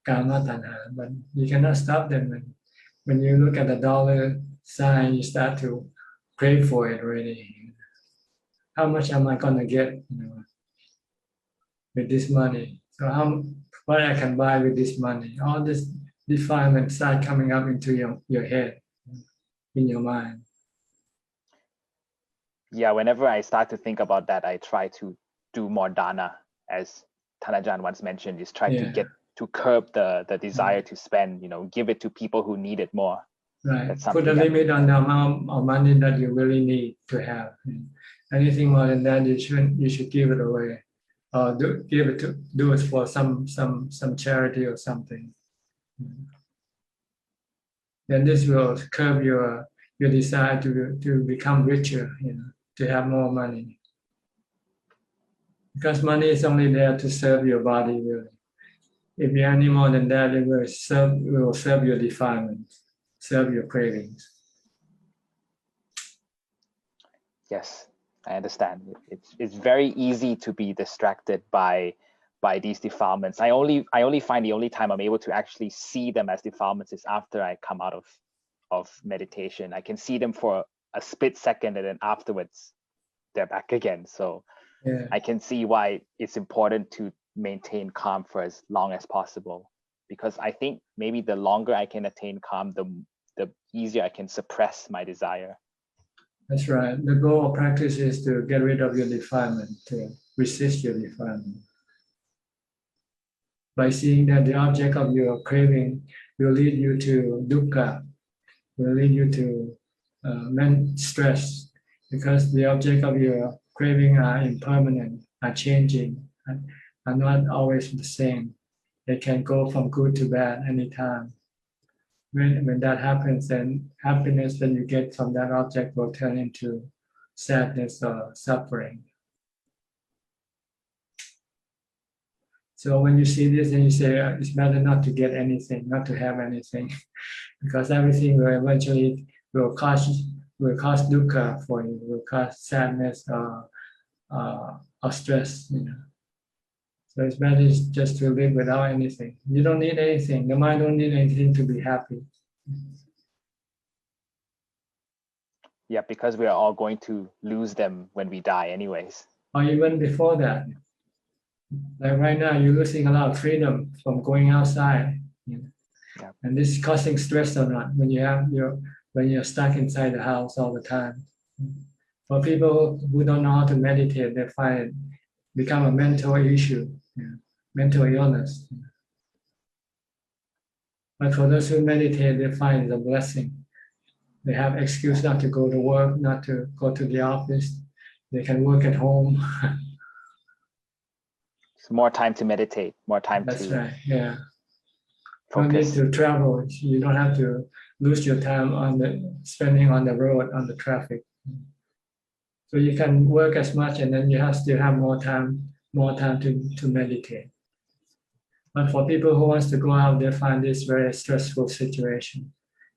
karma tanha, but you cannot stop them. When you look at the dollar sign, you start to pray for it already. How much am I going to get with this money? So what I can buy with this money? All this defilement start coming up into your head, in your mind. Yeah, whenever I start to think about that, I try to do more dana, as Thanajan once mentioned, is try to curb the desire to spend, give it to people who need it more. Right. Put a limit on the amount of money that you really need to have. Anything more than that, you should give it away, or do it for some charity or something. Then this will curb your desire to become richer, to have more money. Because money is only there to serve your body, really. If you have any more than that, it will serve your defilement, serve your cravings. Yes, I understand. It's very easy to be distracted by these defilements. I only find the only time I'm able to actually see them as defilements is after I come out of meditation. I can see them for a split second, and then afterwards they're back again. So I can see why it's important to maintain calm for as long as possible. because I think maybe the longer I can attain calm, the easier I can suppress my desire. That's right. The goal of practice is to get rid of your defilement, to resist your defilement. By seeing that the object of your craving will lead you to dukkha, will lead you to stress, because the object of your craving are impermanent, are changing, are not always the same. They can go from good to bad anytime. When that happens, then happiness that you get from that object will turn into sadness or suffering. So when you see this and you say, it's better not to get anything, not to have anything, because everything will eventually will cause dukkha for you, will cause sadness or stress. So it's better just to live without anything. You don't need anything. The mind don't need anything to be happy. Yeah, because we are all going to lose them when we die anyways. Or even before that. Like right now, you're losing a lot of freedom from going outside. Yeah. And this is causing stress or not when you're stuck inside the house all the time. For people who don't know how to meditate, they find it become a mental issue, mental illness. But for those who meditate, they find it a blessing. They have excuse not to go to work, not to go to the office. They can work at home. So more time to meditate, more time That's to right, yeah. focus. Don't need to travel. You don't have to lose your time spending on the road, on the traffic. So you can work as much, and then you still have more time to meditate. But for people who wants to go out, they find this very stressful situation.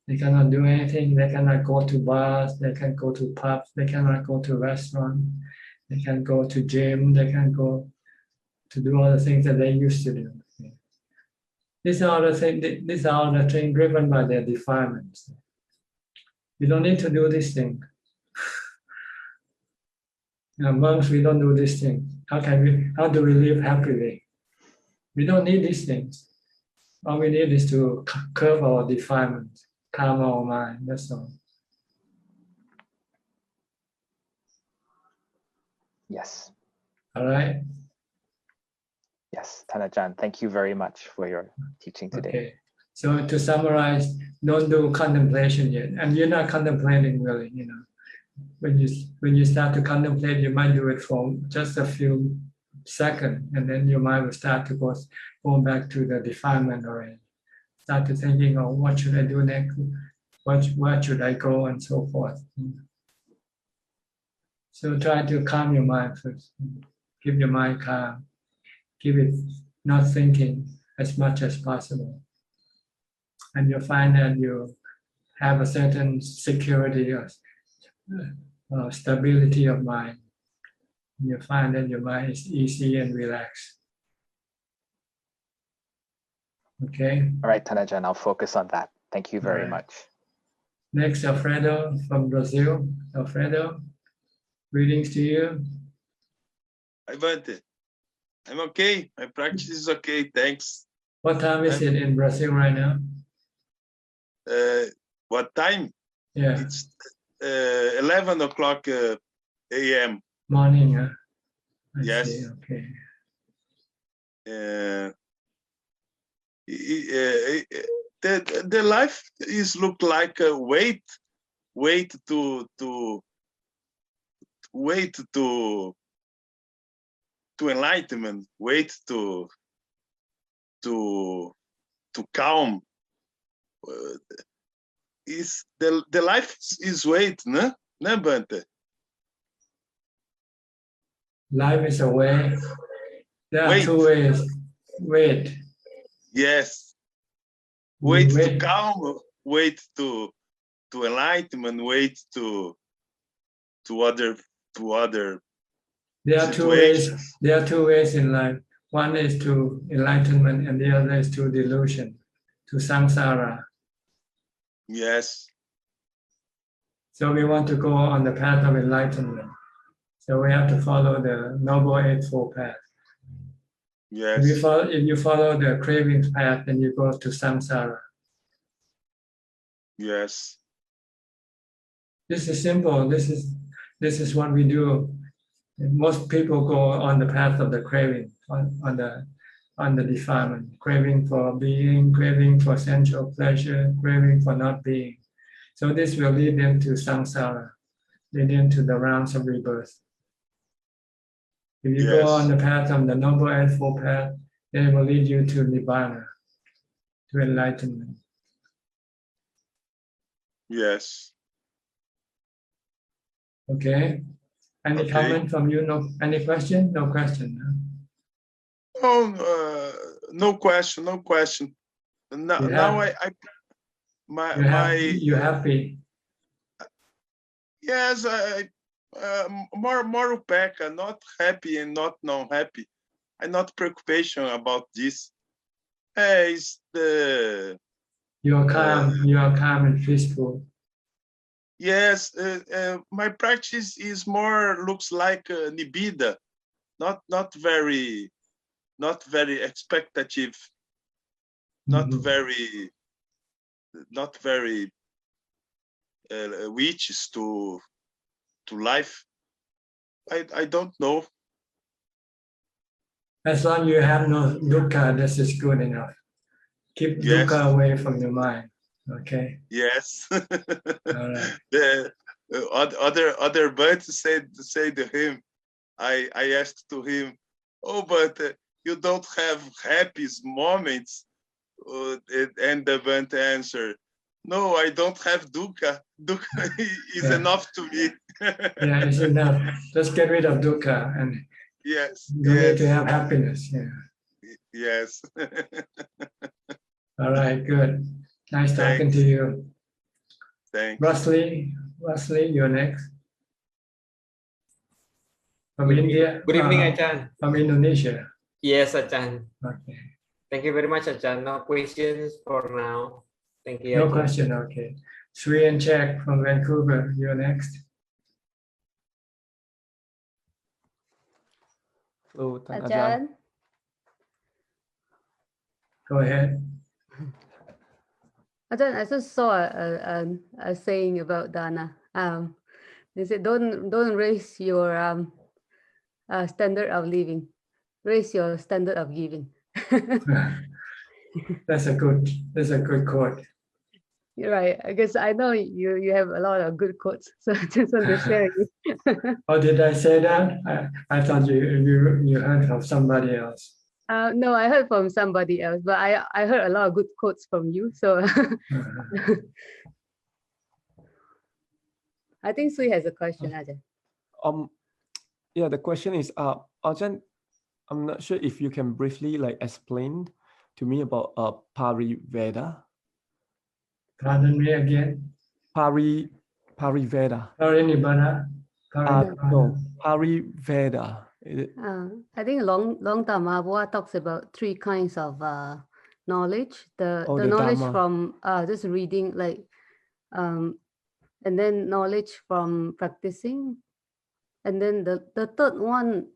They cannot do anything. They cannot go to bars. They can go to pubs. They cannot go to restaurants. They can go to gym. They can go to do all the things that they used to do. These are all the things driven by their defilements. You don't need to do this thing. Monks, we don't do this thing. How do we live happily? We don't need these things. All we need is to curb our defilements, calm our mind, that's all. Yes. All right? Yes, Ajahn, thank you very much for your teaching today. Okay. So to summarize, don't do contemplation yet. And you're not contemplating really, When you start to contemplate, you might do it for just a few seconds, and then your mind will start to go back to the defilement already. Start to thinking, oh, what should I do next? Where should I go, and so forth. So try to calm your mind first. Keep your mind calm. Keep it not thinking as much as possible. And you'll find that you have a certain security or stability of mind. You find that your mind is easy and relaxed. Okay? All right, Ajahn, I'll focus on that. Thank you very much. Next, Alfredo from Brazil. Alfredo, greetings to you. Hi, Bante. I'm okay. My practice is okay. Thanks. What time is it in Brazil right now? What time? Yeah. It's 11 o'clock a.m. Morning, huh? I Yes. see. Okay. The life is look like a wait to enlightenment, wait to calm. Is the life is wait, no, Bante? Life is a way. There are two ways. Wait. Yes. Wait to calm. Wait to enlightenment. Wait to other. There are two ways. There are two ways in life. One is to enlightenment, and the other is to delusion, to samsara. Yes. So we want to go on the path of enlightenment. So we have to follow the Noble Eightfold Path. Yes. If you follow the cravings path, then you go to samsara. Yes. This is simple. This is what we do. Most people go on the path of the craving, on the defilement, craving for being, craving for sensual pleasure, craving for not being. So this will lead them to samsara, lead them to the rounds of rebirth. If you go on the path of the Noble Eightfold Path, then it will lead you to nibbana, to enlightenment. Yes. Okay. Any comment from you? No. Any question? No question. Oh, no question. No question. Now you're happy. Yes, more upeka, not happy and not non-happy. I'm not preoccupation about this. It's the you're calm and peaceful. Yes, my practice is more looks like nibbida, not very expectative, not very wishes to life. I don't know. As long as you have no dukkha, this is good enough. Keep dukkha away from your mind. Okay. Yes. All right. The other birds say to him, I asked to him, oh, but you don't have happy moments, and the bird answered, no, I don't have dukkha. Dukkha is enough to me. Yeah, it's enough. Just get rid of dukkha and yes. you need to have happiness. Yeah. Yes. All right, good. Nice talking to you. Thanks. Wesley, you're next. From India. Good evening, Ajahn. From Indonesia. Yes, Ajahn. Okay. Thank you very much, Ajahn. No questions for now. Thank you, No Ajahn. question, okay. Sri and Chek from Vancouver, you're next. Hello, Ajahn. Go ahead. Ajahn, I just saw a saying about dana. They said, don't raise your standard of living, raise your standard of giving. That's a good quote. You're right. I guess I know you have a lot of good quotes, so I just want to share it. Oh, did I say that? I thought you heard from somebody else. No, I heard from somebody else, but I heard a lot of good quotes from you. So I think Sui has a question, Ajahn. Yeah, the question is, Ajahn, I'm not sure if you can briefly explain to me about Pariveda. Pardon me again. Pariveda. Parinibbana. No, Pariveda. I think long Dhamma Buddha talks about three kinds of knowledge. The knowledge Dhamma from just reading, and then knowledge from practicing, and then the third one,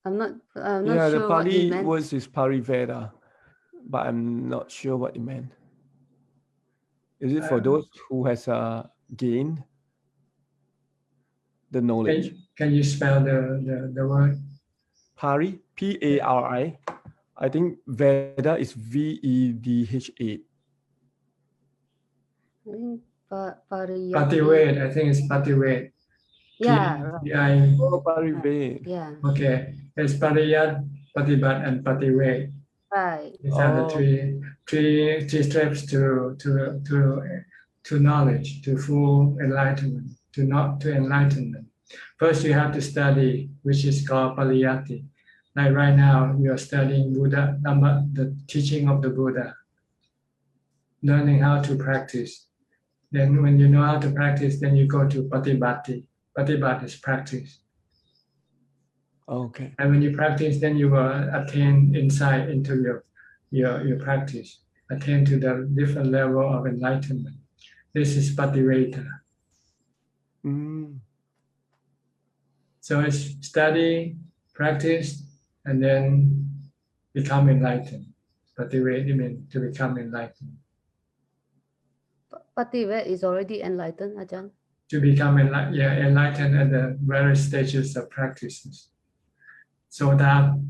I'm not yeah, sure the what he Pali meant. words is Pariveda, but I'm not sure what it meant. Is it for those who has gained the knowledge? Can you spell the word? Pari, P-A-R-I. I think Veda is V-E-D-H-A. I think Pariyati. Pativet, I think it's Pativet. Yeah. Oh, Parivet. Yeah. Okay, it's Pariyat, Patibat, and Pativet. Right. These are the three steps to knowledge, to full enlightenment, to enlightenment. First, you have to study, which is called Pariyati. Like right now, you are studying Buddha, Dhamma, the teaching of the Buddha, learning how to practice. Then when you know how to practice, then you go to Patibati. Patibat is practice. Okay. And when you practice, then you will attain insight into your practice, attain to the different level of enlightenment. This is Pativeta. So it's study, practice, and then become enlightened. Pativeta means to become enlightened. Pativeta is already enlightened, Ajahn. To become enlightened at the various stages of practices. Sodaban,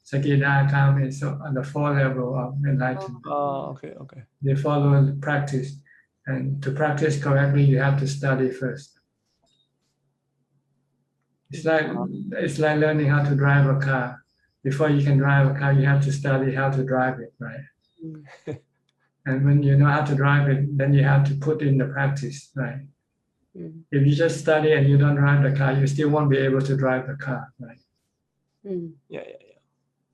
Sakidakam is on the 4 level of enlightenment. Okay. They follow the practice. And to practice correctly, you have to study first. It's like learning how to drive a car. Before you can drive a car, you have to study how to drive it, right? And when you know how to drive it, then you have to put in the practice, right? If you just study and you don't drive the car, you still won't be able to drive the car, right? Yeah.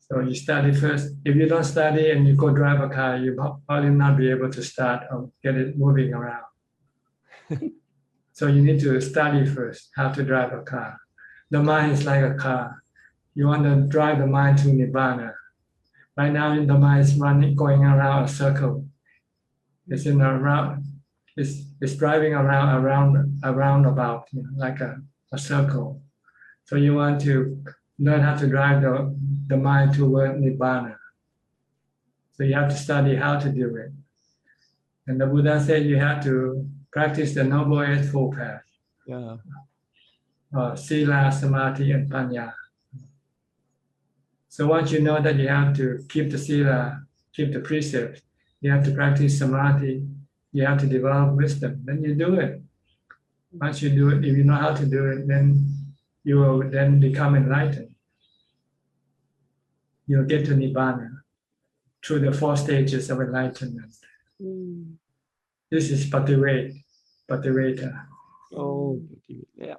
So you study first. If you don't study and you go drive a car, you probably not be able to start or get it moving around. So you need to study first how to drive a car. The mind is like a car. You want to drive the mind to Nibbana. Right now, the mind is going around a circle. It's in a round. It's driving around about, like a circle. So you want to learn how to drive the mind toward Nibbana. So you have to study how to do it. And the Buddha said you have to practice the Noble Eightfold Path. Yeah. Sila, Samadhi, and Panya. So once you know that you have to keep the Sila, keep the precepts, you have to practice Samadhi, you have to develop wisdom, then you do it. Once you do it, if you know how to do it, then you will then become enlightened. You'll get to Nibbana through the 4 stages of enlightenment. This is Pativeta. Oh, yeah.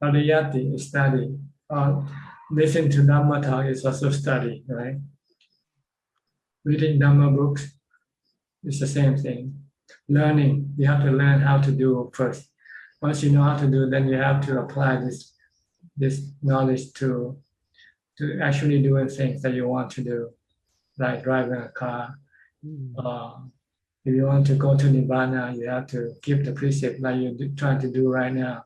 Pariyati is study. Listen to Dhamma talk is also study, right? Reading Dhamma books is the same thing. Learning, you have to learn how to do first. Once you know how to do, then you have to apply this knowledge to actually doing things that you want to do, like driving a car. If you want to go to Nibbana, you have to keep the precept like you're trying to do right now.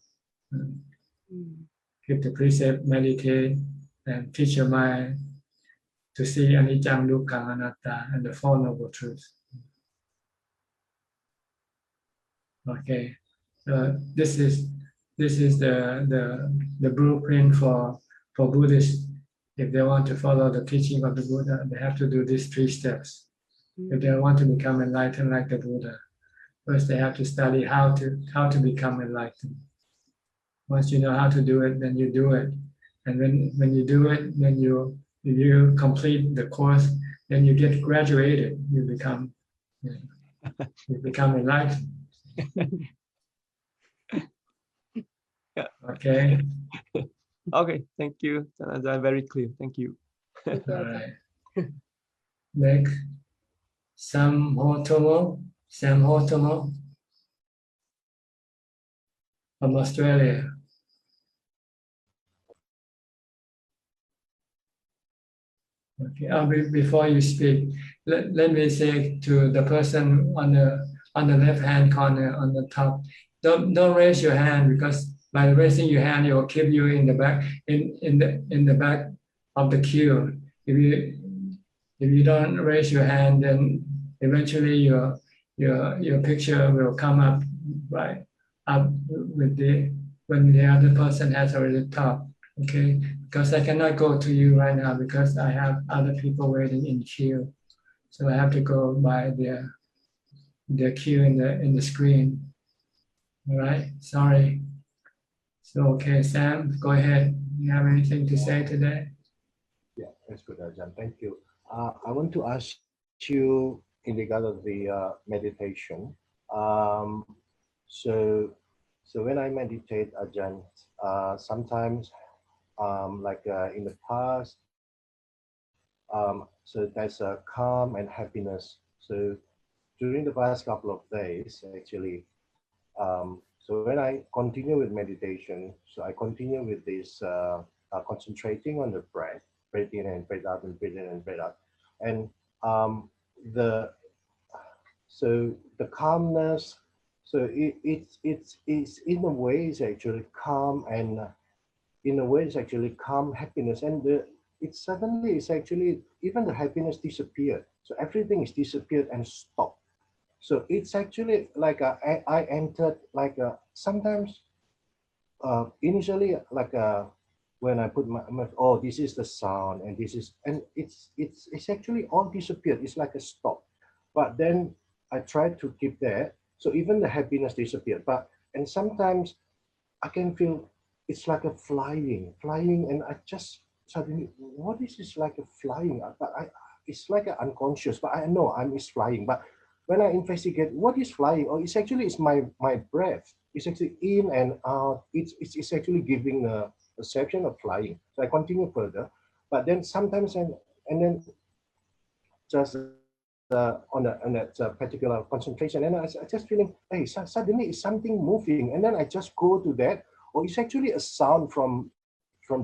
Keep the precept, meditate, and teach your mind to see anicca, dukkha, anatta, and the 4 noble truths. Okay, this is the blueprint for Buddhists. If they want to follow the teaching of the Buddha, they have to do these 3 steps. If they want to become enlightened like the Buddha, first they have to study how to become enlightened. Once you know how to do it, then you do it. And when you do it, then if you complete the course, then you get graduated. You become enlightened. Yeah. Okay. Okay. Thank you. That's very clear. Thank you. All right. Next, Sam Hotomo from Australia. Okay. Before you speak, let me say to the person on the left hand corner on the top, don't raise your hand, because by raising your hand, it will keep you in the back in the back of the queue. If you don't raise your hand, then eventually your picture will come up with when the other person has already talked. Okay, because I cannot go to you right now because I have other people waiting in queue, so I have to go by their queue in the screen. All right, sorry. So okay, Sam, go ahead. You have anything to say today? Yeah, that's good, Ajahn. Thank you. I want to ask you in regard of the meditation. So when I meditate, Ajahn, sometimes in the past, so there's a calm and happiness. So during the past couple of days, actually, so when I continue with meditation, so I continue with this concentrating on the breath, breathe in and breathe out, and breathe in and breathe out, and the calmness. So it's in a way it's actually calm and in a way, it's actually calm happiness. And it suddenly is actually, even the happiness disappeared. So everything is disappeared and stopped. So it's actually like I entered like sometimes initially like when I put my oh, this is the sound and this is, and it's actually all disappeared. It's like a stop. But then I tried to keep there. So even the happiness disappeared. And sometimes I can feel it's like a flying, and I just suddenly, what is this like a flying? It's like an unconscious, but I know I'm flying. But when I investigate what is flying, oh, it's actually my breath. It's actually in and out. It's actually giving a perception of flying. So I continue further, but then sometimes and then just on that particular concentration, and I just feeling, hey, suddenly it's something moving, and then I just go to that, or it's actually a sound from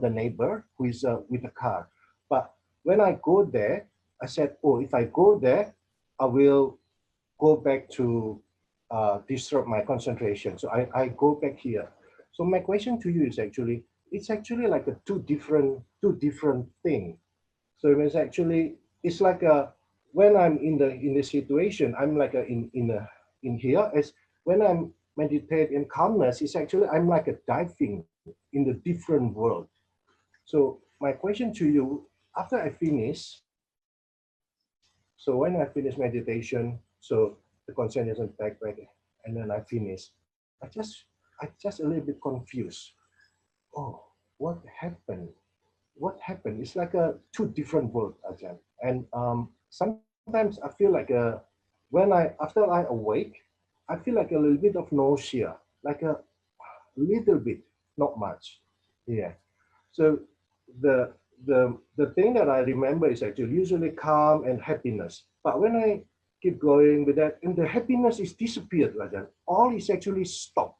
the neighbor who is with the car. But when I go there, I said, oh, if I go there, I will go back to disrupt my concentration. So I go back here. So my question to you is actually, it's actually like a two different things. So it's like a, when I'm in the situation, I'm like in here. As when I'm meditate in calmness, it's actually I'm like a diving in the different world. So my question to you, after I finish, so when I finish meditation, so the concentration back, and then I finish, I just a little bit confused. Oh, what happened? What happened? It's like a two different worlds, Ajahn. And sometimes I feel like after I awake, I feel like a little bit of nausea, like a little bit, not much. Yeah. So the thing that I remember is actually usually calm and happiness. But when I keep going with that, and the happiness is disappeared like that, all is actually stopped.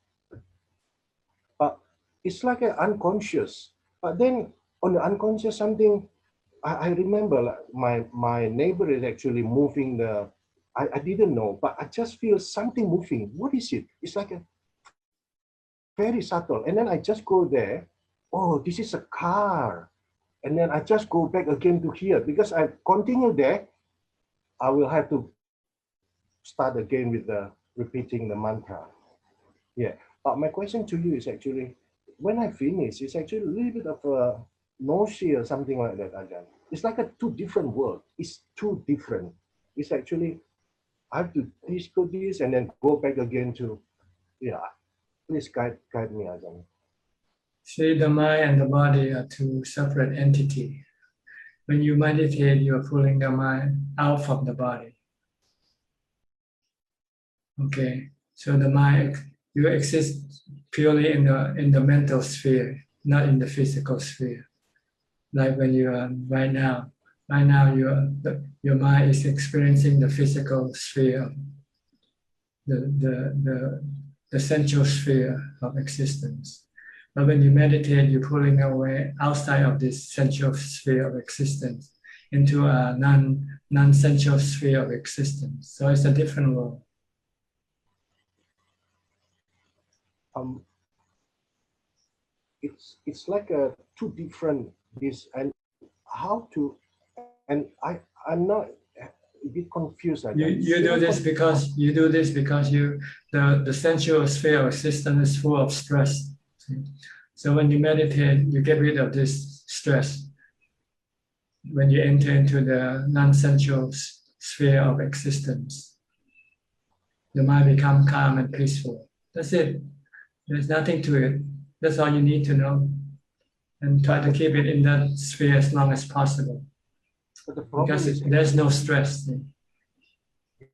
But it's like an unconscious. But then on the unconscious, something I remember, like my neighbor is actually moving the. I didn't know, but I just feel something moving. What is it? It's like a very subtle. And then I just go there. Oh, this is a car. And then I just go back again to here, because I continue there. I will have to start again with repeating the mantra. Yeah. But my question to you is actually, when I finish, it's actually a little bit of a nausea or something like that, Ajahn. It's like a two different world. It's too different. It's actually, I have to go this and then go back again to, yeah. Please guide me, Ajahn. See, the mind and the body are two separate entities. When you meditate, you are pulling the mind out from the body. Okay, so the mind, you exist purely in the mental sphere, not in the physical sphere. Like when you are right now your mind is experiencing the physical sphere, the sensual sphere of existence. But when you meditate, you're pulling away outside of this sensual sphere of existence into a non-sensual sphere of existence. So it's a different world. It's like a two different this, and how to, and I'm not a bit confused. You do this because the sensual sphere of existence is full of stress. So when you meditate, you get rid of this stress. When you enter into the non-sensual sphere of existence, the mind becomes calm and peaceful. That's it. There's nothing to it. That's all you need to know. And try to keep it in that sphere as long as possible. Because there's no stress.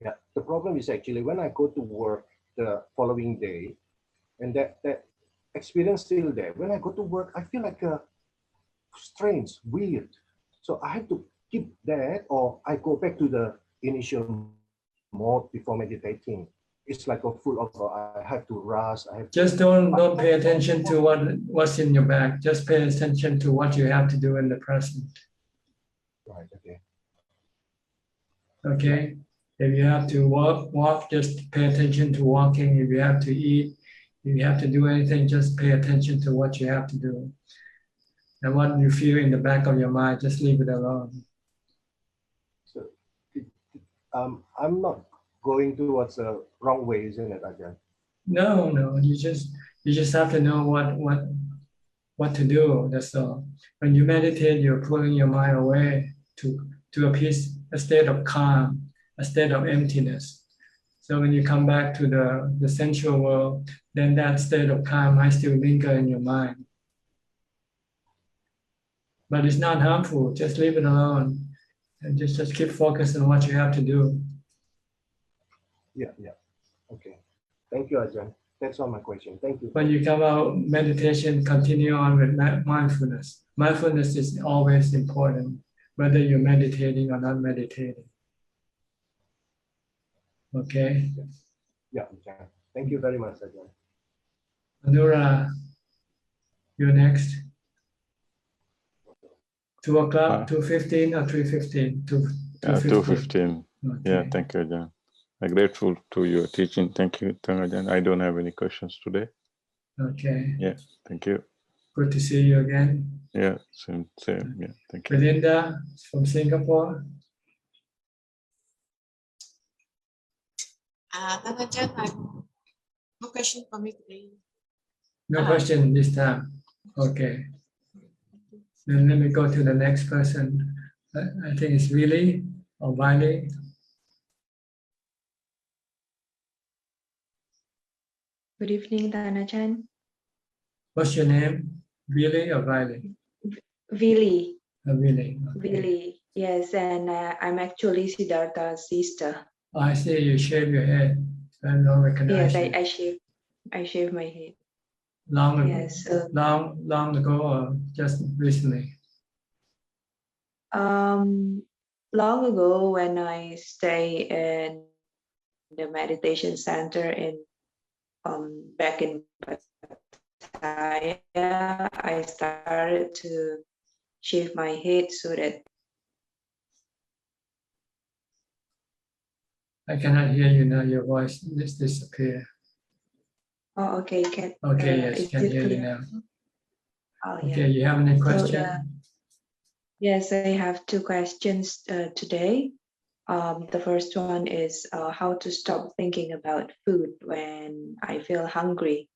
Yeah, the problem is actually when I go to work the following day, and that experience still there. When I go to work, I feel like a strange, weird. So I have to keep that, or I go back to the initial mode before meditating. It's like a full of, I have to rush. Just don't pay attention to what's in your bag. Just pay attention to what you have to do in the present. Right. Okay. Okay. If you have to walk, just pay attention to walking. If you have to eat, if you have to do anything, just pay attention to what you have to do. And what you feel in the back of your mind, just leave it alone. So, I'm not going towards the wrong way, isn't it, Ajahn? No, no. You just have to know what to do. That's all. When you meditate, you're pulling your mind away to a peace, a state of calm, a state of emptiness. So when you come back to the sensual world, then that state of calm might still linger in your mind. But it's not harmful. Just leave it alone. And just keep focused on what you have to do. Yeah. Okay. Thank you, Ajahn. That's all my question. Thank you. When you come out meditation, continue on with mindfulness. Mindfulness is always important, whether you're meditating or not meditating. Okay? Yeah, Ajahn. Thank you very much, Ajahn. Anura, you're next. 2 o'clock, 2:15 or 3:15? 2:15. Okay. Yeah, thank you, Ajahn. I'm grateful to your teaching. Thank you, Ajahn. I don't have any questions today. Okay. Yeah, thank you. Good to see you again. Yeah, same. Yeah, thank you. Belinda from Singapore. Ajahn, no question for me today. No question this time. Okay. Then let me go to the next person. I think it's Willie or Wiley. Good evening, Ajahn. What's your name? Willie or Wiley? Willie. Willie. Okay. Willie. Yes, and I'm actually Siddhartha's sister. Oh, I see you shave your head. I don't recognize Yes, you. I shave my head. Long ago, Yes. long ago or just recently? Long ago when I stay in the meditation center in back in Pattaya, I started to shave my head so that I cannot hear you now. Your voice just disappear. Oh, okay. Okay, yes, Is can it hear you clear? now. Oh, Okay, yeah. you have any So, question? yes, I have two questions today. The first one is how to stop thinking about food when I feel hungry.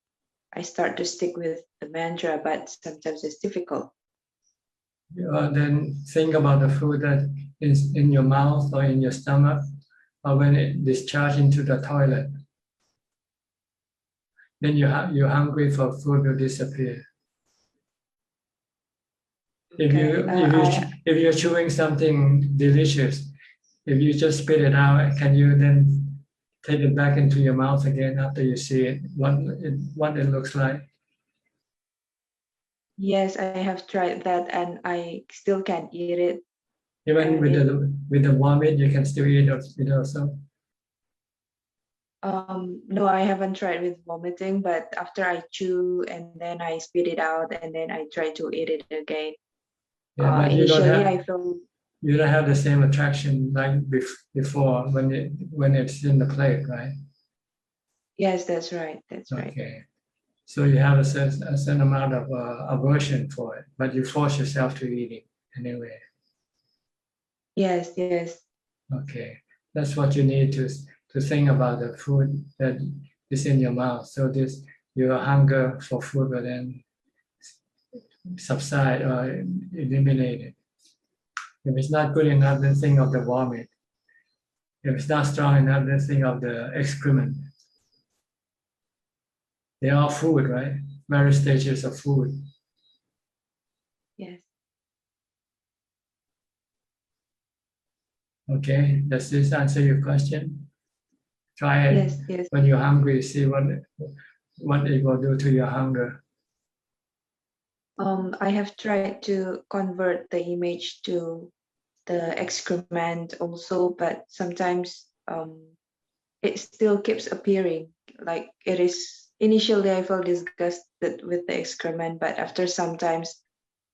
I start to stick with the mantra, but sometimes it's difficult. Then think about the food that is in your mouth or in your stomach, or when it discharges into the toilet. Then you're hungry for food will disappear. If you're chewing something delicious, if you just spit it out, can you then take it back into your mouth again after you see it, what it looks like? Yes, I have tried that, and I still can't eat it. Even with the vomit, you can still eat it also. No, I haven't tried with vomiting, but after I chew and then I spit it out and then I try to eat it again. Yeah, but Initially, I feel you don't have the same attraction like before when it's in the plate, right? yes, that's right. That's right. Okay, so you have a certain amount of aversion for it, but you force yourself to eat it anyway. Yes. Okay, that's what you need to think about the food that is in your mouth. So your hunger for food will then subside or eliminate it. If it's not good enough, then think of the vomit. If it's not strong enough, then think of the excrement. They are food, right? Various stages of food. Yes. Okay, does this answer your question? Try it Yes. when you're hungry, see what it will do to your hunger. I have tried to convert the image to the excrement also, but sometimes it still keeps appearing. Like it is initially I felt disgusted with the excrement, but after sometimes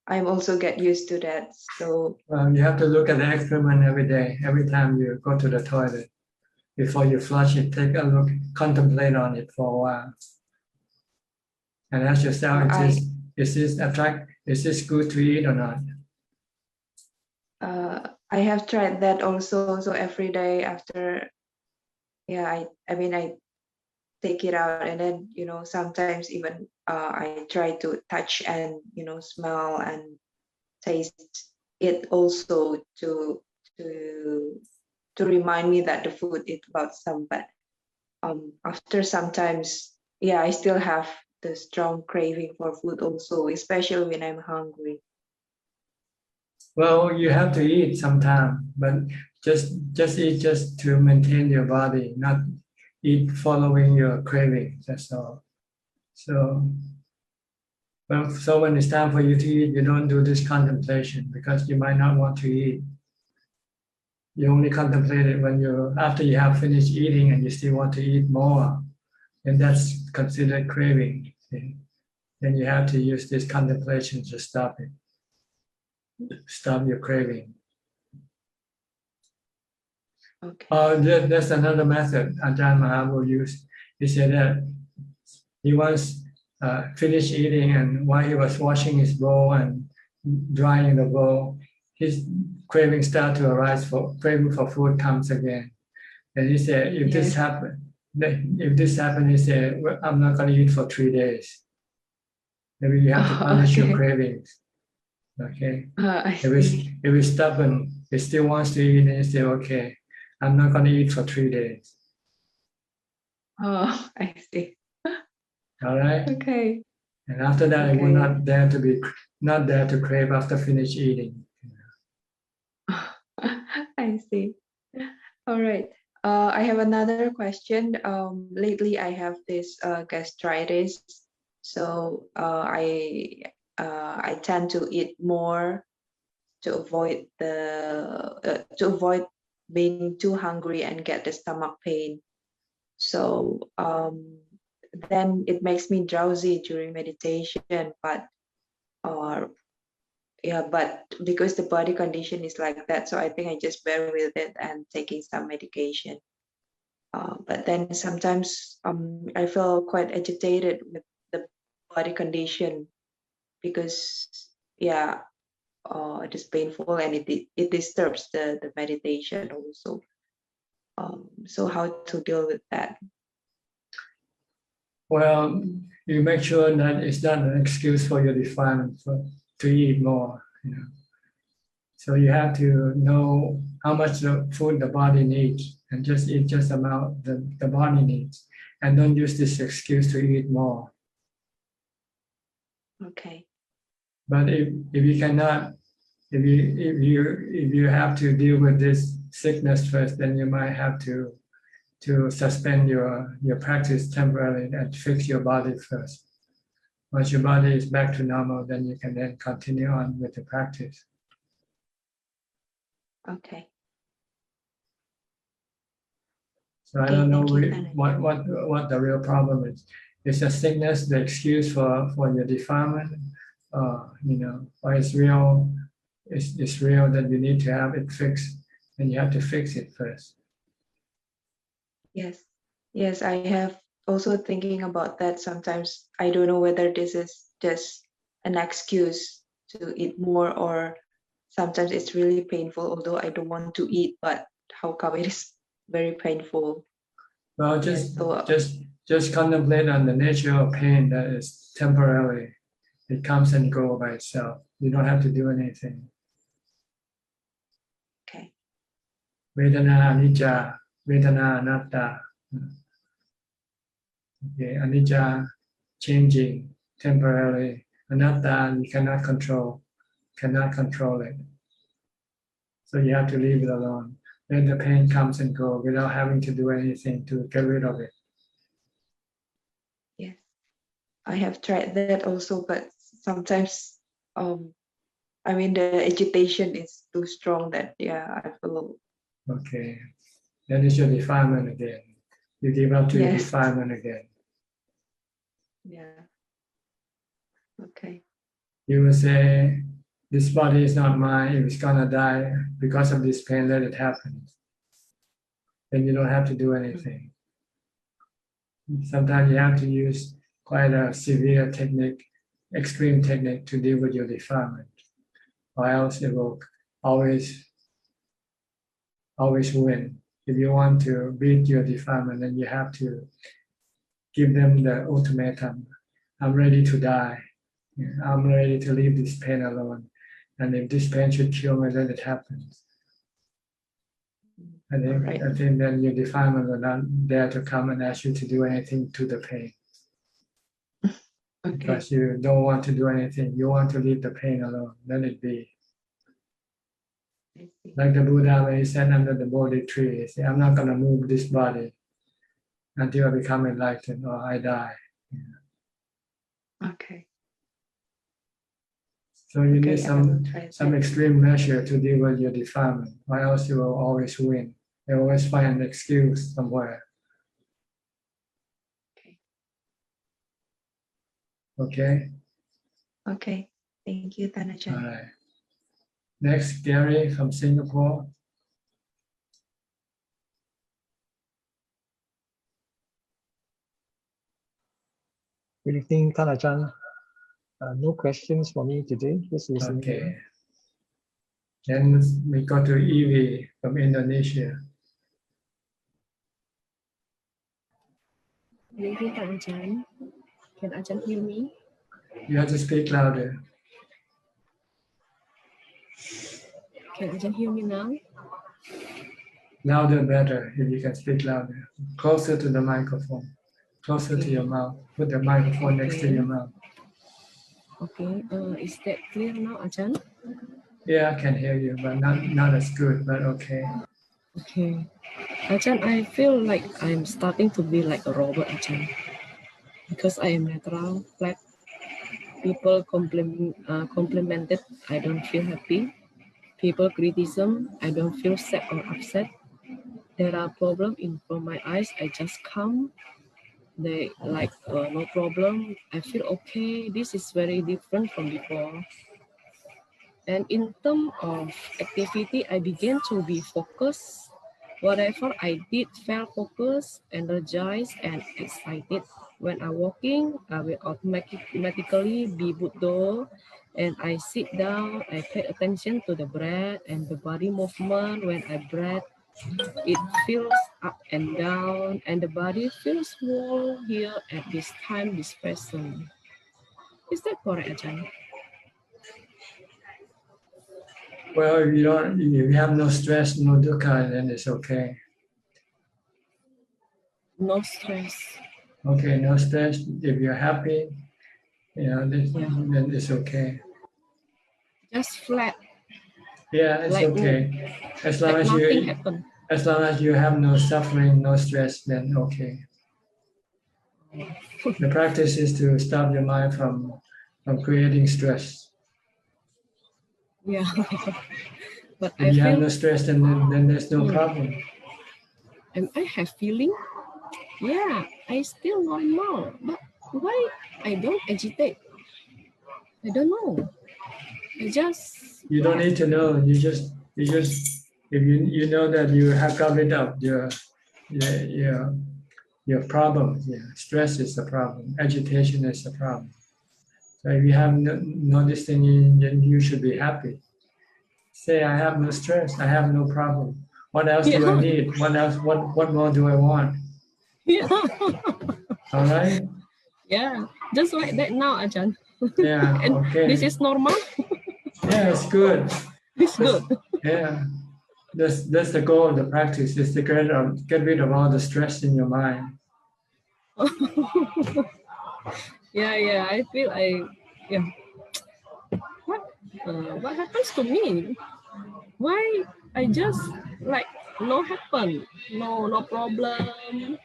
I'm also get used to that. So you have to look at the excrement every day, every time you go to the toilet. Before you flush it, take a look, contemplate on it for a while. And ask yourself, Is this good to eat or not? I have tried that also. So every day after, I mean, I take it out, and then sometimes even I try to touch and smell and taste it also to remind me that the food is about some. But after sometimes, I still have the strong craving for food also, especially when I'm hungry. Well, you have to eat sometime, but just eat just to maintain your body, not eat following your craving. That's all. So when it's time for you to eat, you don't do this contemplation because you might not want to eat. You only contemplate it when after you have finished eating and you still want to eat more, and that's considered craving. See? Then you have to use this contemplation to stop it. Stop your craving. Okay. That's another method Ajahn Mahaprabhu used. He said that he once finished eating, and while he was washing his bowl and drying the bowl, his craving started to arise. Craving for food comes again. And he said, if this happened, he said, well, I'm not going to eat for 3 days. Maybe you have to punish your cravings. Okay. If it's stubborn, it still wants to eat, and you say, okay, I'm not going to eat for 3 days. Oh, I see. All right. Okay. And after that, it will not dare to crave after finish eating. I see. All right. I have another question. Lately, I have this gastritis, so I tend to eat more to avoid being too hungry and get the stomach pain. So then it makes me drowsy during meditation, but because the body condition is like that, so I think I just bear with it and taking some medication. But then sometimes I feel quite agitated with the body condition because it is painful and it disturbs the meditation also. So how to deal with that? Well, you make sure that it's not an excuse for your defilement to eat more. So you have to know how much food the body needs and just eat just amount the body needs, and don't use this excuse to eat more. Okay. But if you cannot, if you have to deal with this sickness first, then you might have to suspend your practice temporarily and fix your body first. Once your body is back to normal, then you can then continue on with the practice. Okay. So I don't know what the real problem is. Is a sickness the excuse for your defilement? Or it's real? It's real that you need to have it fixed, and you have to fix it first. Yes, I have also thinking about that. Sometimes I don't know whether this is just an excuse to eat more, or sometimes it's really painful, although I don't want to eat, but how come it is very painful? Well, just contemplate on the nature of pain that is temporary. It comes and goes by itself. You don't have to do anything. Okay. Vedana anicca, Vedana anatta. Okay, anicca, changing, temporary. Anatta, you cannot control it. So you have to leave it alone. Then the pain comes and goes without having to do anything to get rid of it. Yes, I have tried that also, but sometimes, the agitation is too strong that I feel. Okay, then it's your defilement again. You give up to your defilement again. Yeah. Okay. You will say, this body is not mine. If it's gonna die because of this pain, let it happen. Then you don't have to do anything. Sometimes you have to use quite a severe technique extreme technique to deal with your defilement, or else it will always win. If you want to beat your defilement, then you have to give them the ultimatum. I'm ready to die. I'm ready to leave this pain alone. And if this pain should kill me, then it happens. I think then your defilement will not dare to come and ask you to do anything to the pain. Okay. Because you don't want to do anything. You want to leave the pain alone. Let it be. Like the Buddha, when he sat under the Bodhi tree, he said, I'm not going to move this body until I become enlightened or I die. Okay. So you need some extreme measure to deal with your defilement, or else you will always win. You always find an excuse somewhere. Okay? Okay. Thank you, Tanajan. All right. Next, Gary from Singapore. Good evening, Tanajan. No questions for me today. Just listening. Okay. Then we go to Evie from Indonesia. Good evening, Ajahn. Can Ajahn hear me? You have to speak louder. Can Ajahn hear me now? Louder, better, if you can speak louder. Closer to the microphone. Closer to your mouth. Put the microphone next to your mouth. Okay. Is that clear now, Ajahn? Yeah, I can hear you, but not as good, but okay. Okay. Ajahn, I feel like I'm starting to be like a robot, Ajahn. Because I am neutral, flat. People complimented, I don't feel happy. People criticism, I don't feel sad or upset. There are problems in front of my eyes, I just calm. They like no problem. I feel okay. This is very different from before. And in terms of activity, I began to be focused. Whatever I did felt focused, energized, and excited. When I'm walking, I will automatically be Buddha. And I sit down, I pay attention to the breath and the body movement. When I breathe, it feels up and down, and the body feels small here at this time, this present. Is that correct, Ajahn? Well, if you have no stress, no dukkha, then it's okay. No stress. Okay, no stress. If you're happy, then it's okay. Just flat. Yeah, it's like, okay. As long like as you have no suffering, no stress, then okay. The practice is to stop your mind from creating stress. Yeah. But if you have no stress, then there's no problem. And I have feeling, yeah, I still normal, but why I don't agitate? I don't know. I just. You don't need to know. You just if you know that you have got rid of your problem. Yeah, stress is the problem. Agitation is the problem. So if you have no this thing, then you should be happy. Say, I have no stress. I have no problem. What else do I need? What else? What more do I want? Yeah. All right. Yeah, just like that now, Ajahn. Yeah. Okay. This is normal. Yeah, it's good. It's good. Yeah. That's the goal of the practice, is to get rid of all the stress in your mind. Yeah, I feel what happens to me? Why I just like no happen, no problem,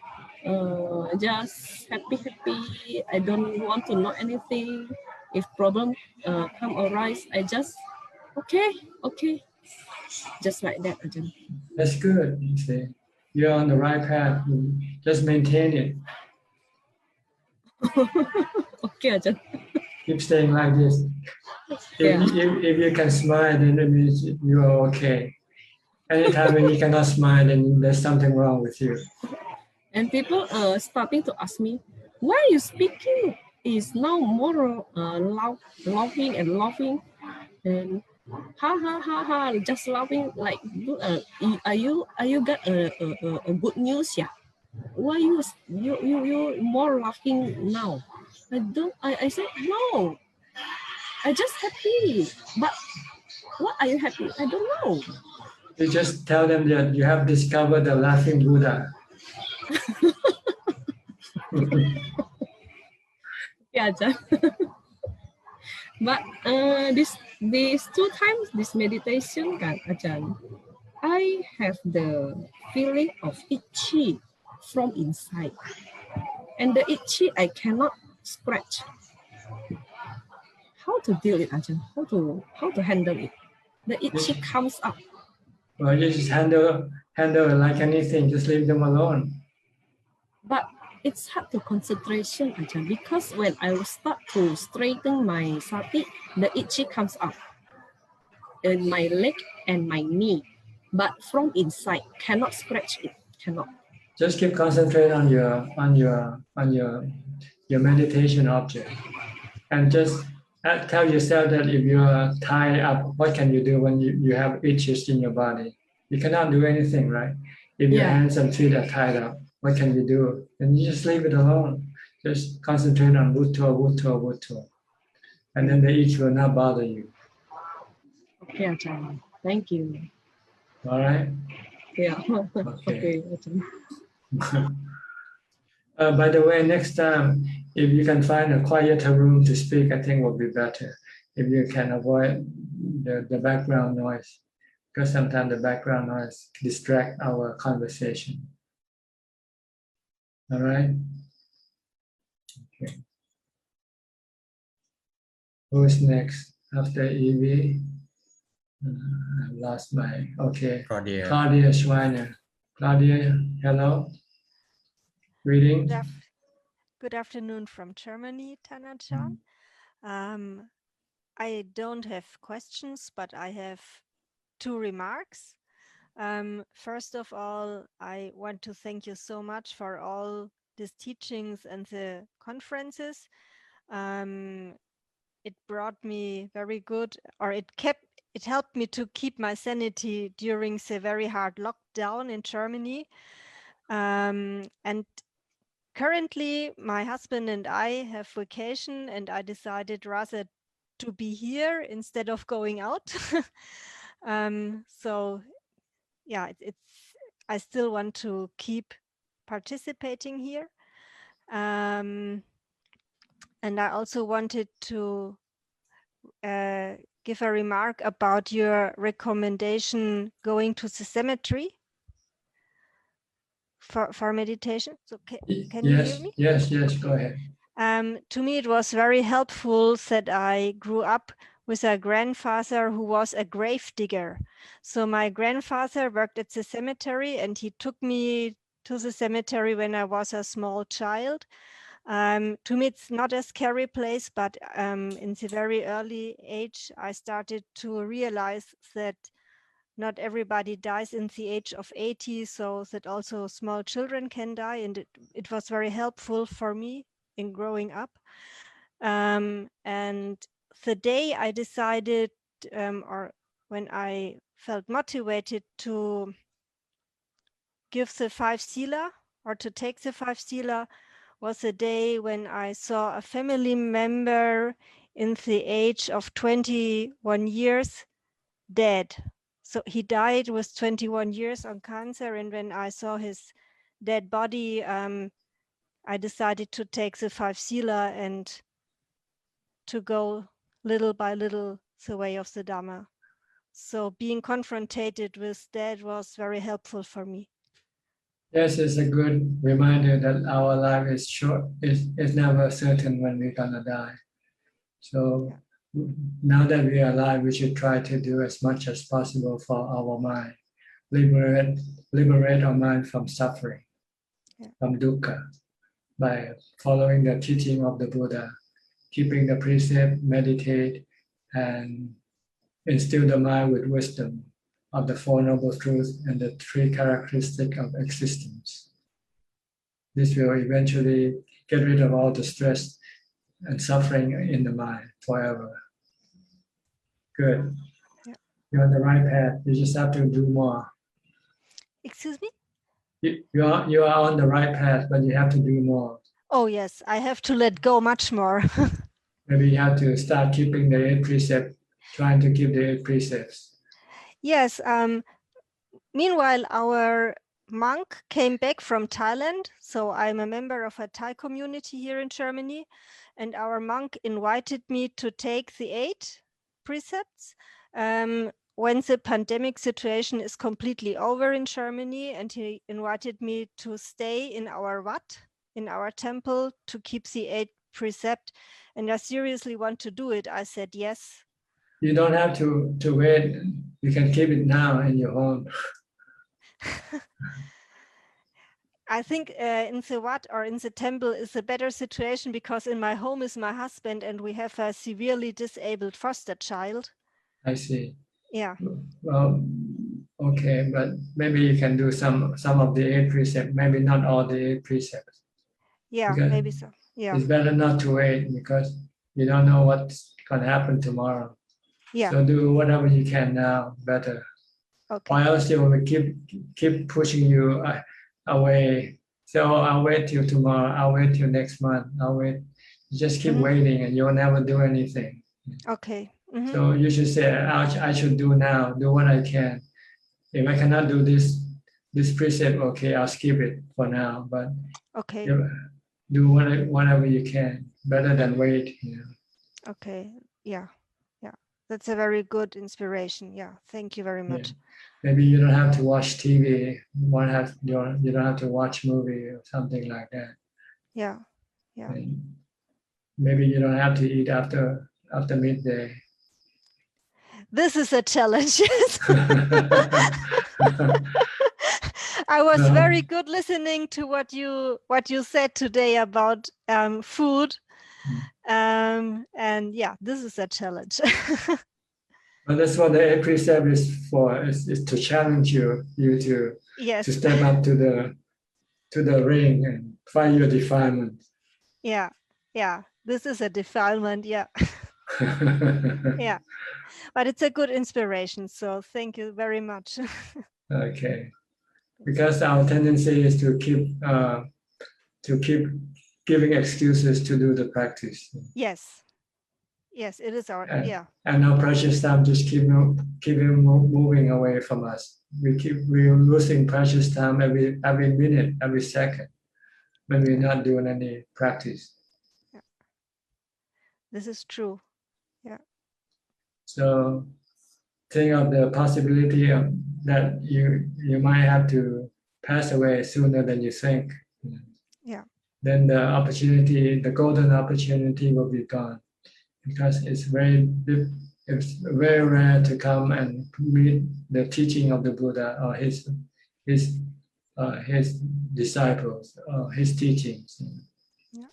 just happy. I don't want to know anything. If problem come arise, I just okay, just like that, Ajahn. That's good. You see, you're on the right path. Just maintain it. Okay, Ajahn. Keep staying like this. If you can smile, then it means you are okay. Anytime when you cannot smile, then there's something wrong with you. And people are starting to ask me, why are you speaking is now more laughing and laughing, and ha ha ha ha, just laughing like, are you got a good news? Yeah. Why you more laughing now? I said no. I just happy. But what are you happy? I don't know. You just tell them that you have discovered the laughing Buddha. Yeah, Ajahn. But these 2 times this meditation, kan, Ajahn, I have the feeling of itchy from inside, and the itchy I cannot scratch. How to deal with, Ajahn? How to handle it? The itchy comes up. Well, you just handle it like anything. Just leave them alone. But it's hard to concentration, Ajahn, because when I start to straighten my sati, the itchy comes up in my leg and my knee. But from inside, cannot scratch it. Cannot. Just keep concentrating on your meditation object, and just tell yourself that if you are tied up, what can you do when you have itches in your body? You cannot do anything, right? If your hands and feet are tied up, what can you do? And you just leave it alone. Just concentrate on Bhutto, Bhutto, Bhutto. And then the itch will not bother you. Okay, Ajahn. Thank you. All right? Yeah. Okay, Ajahn. By the way, next time, if you can find a quieter room to speak, I think will be better. If you can avoid the background noise, because sometimes the background noise distract our conversation. All right? Okay. Who's next after Evie? I lost my, okay. Claudia Schweiner. Claudia, hello. Greetings. Good afternoon from Germany, Tanajan. I don't have questions, but I have 2 remarks. First of all, I want to thank you so much for all these teachings and the conferences. It brought me very good, or it helped me to keep my sanity during the very hard lockdown in Germany. And currently, my husband and I have vacation, and I decided rather to be here instead of going out. So, yeah, I still want to keep participating here. And I also wanted to give a remark about your recommendation going to the cemetery for meditation. So can you hear me? Yes, go ahead. To me, it was very helpful that I grew up with a grandfather who was a grave digger. So my grandfather worked at the cemetery, and he took me to the cemetery when I was a small child. To me, it's not a scary place, but in the very early age, I started to realize that not everybody dies in the age of 80, so that also small children can die. And it was very helpful for me in growing up. And the day I decided, or when I felt motivated to give the 5 sila or to take the 5 sila, was the day when I saw a family member in the age of 21 years dead. So he died with 21 years on cancer, and when I saw his dead body, I decided to take the 5 sila and to go little by little the way of the Dhamma. So being confronted with that was very helpful for me. Yes, it's a good reminder that our life is short. It's never certain when we're gonna die. So now that we are alive, we should try to do as much as possible for our mind. Liberate our mind from suffering, from dukkha, by following the teaching of the Buddha, keeping the precept, meditate, and instill the mind with wisdom of the Four Noble Truths and the 3 characteristics of existence. This will eventually get rid of all the stress and suffering in the mind forever. Good. Yeah. You're on the right path. You just have to do more. Excuse me? You are on the right path, but you have to do more. Oh yes, I have to let go much more. Maybe you have to start keeping the 8 precepts, trying to keep the 8 precepts. Yes. Meanwhile, our monk came back from Thailand. So I'm a member of a Thai community here in Germany. And our monk invited me to take the 8 precepts when the pandemic situation is completely over in Germany. And he invited me to stay in our Wat, in our temple, to keep the 8 precept. And I seriously want to do it. I said yes. You don't have to wait. You can keep it now in your home. I think in the Wat or in the temple is a better situation because in my home is my husband and we have a severely disabled foster child. I see. Yeah. Well, okay, but maybe you can do some of the 8 precepts, maybe not all the 8 precepts. Yeah, Because maybe so. Yeah. it's better not to wait because you don't know what's going to happen tomorrow. Yeah. So do whatever you can now, better. Okay. Or else they will keep pushing you away. So I'll wait till tomorrow. I'll wait till next month. I'll wait. You just keep waiting, and you'll never do anything. Okay. Mm-hmm. So you should say, I should do now. Do what I can. If I cannot do this precept, okay, I'll skip it for now. But okay, do whatever you can. Better than wait. You know. Okay. Yeah. Yeah. That's a very good inspiration. Yeah. Thank you very much. Yeah. Maybe you don't have to watch TV. You don't have to watch movie or something like that. Yeah. Yeah. And maybe you don't have to eat after midday. This is a challenge. I was very good listening to what you said today about food. And yeah, this is a challenge. Well, that's what the 8 precept is for. Is to challenge you to yes. to step up to the ring and find your defilement. Yeah, yeah. This is a defilement. Yeah. Yeah, but it's a good inspiration. So thank you very much. Okay, because our tendency is to keep giving excuses to do the practice. Yes. Yes, it is our yeah. And our precious time just keep moving away from us. We're losing precious time every minute, every second when we're not doing any practice. Yeah. This is true. Yeah. So think of the possibility of that you might have to pass away sooner than you think. Yeah. Then the golden opportunity will be gone. Because it's very rare to come and meet the teaching of the Buddha or his disciples or his teachings. Yeah.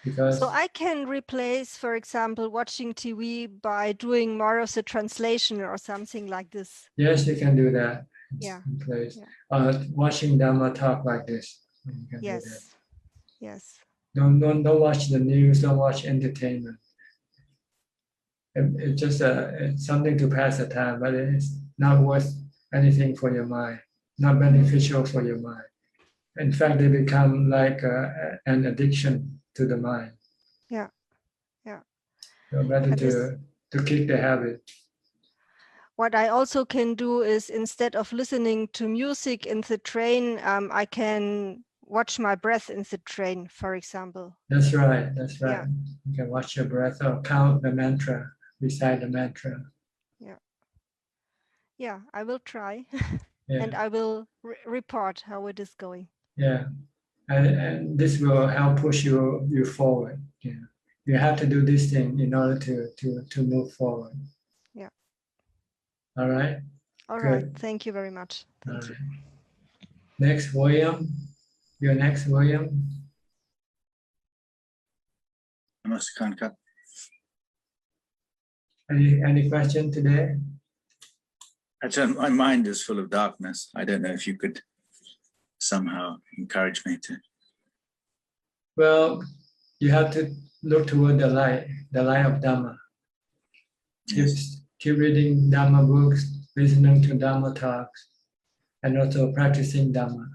Because so I can replace, for example, watching TV by doing more of the translation or something like this. Yes, you can do that. Yeah. Replace. Watching Dhamma talk like this. You can yes. do that. Yes. Don't watch the news. Don't watch entertainment. It's just it's something to pass the time, but it's not worth anything for your mind, not beneficial for your mind. In fact, they become like an addiction to the mind. Yeah, yeah. So better to kick the habit. What I also can do is instead of listening to music in the train, I can watch my breath in the train, for example. That's right. That's right. Yeah. You can watch your breath or count the mantra. Beside the mantra. Yeah. Yeah, I will try. Yeah. And I will report how it is going. Yeah. And this will help push you forward. Yeah. You have to do this thing in order to move forward. Yeah. All right. All Good. right. Thank you very much. Thank you. Next, William. You're next, William. Namaskar. Any question today? Ajahn, my mind is full of darkness. I don't know if you could somehow encourage me to. Well, you have to look toward the light of Dhamma. Keep reading Dhamma books, listening to Dhamma talks, and also practicing Dhamma.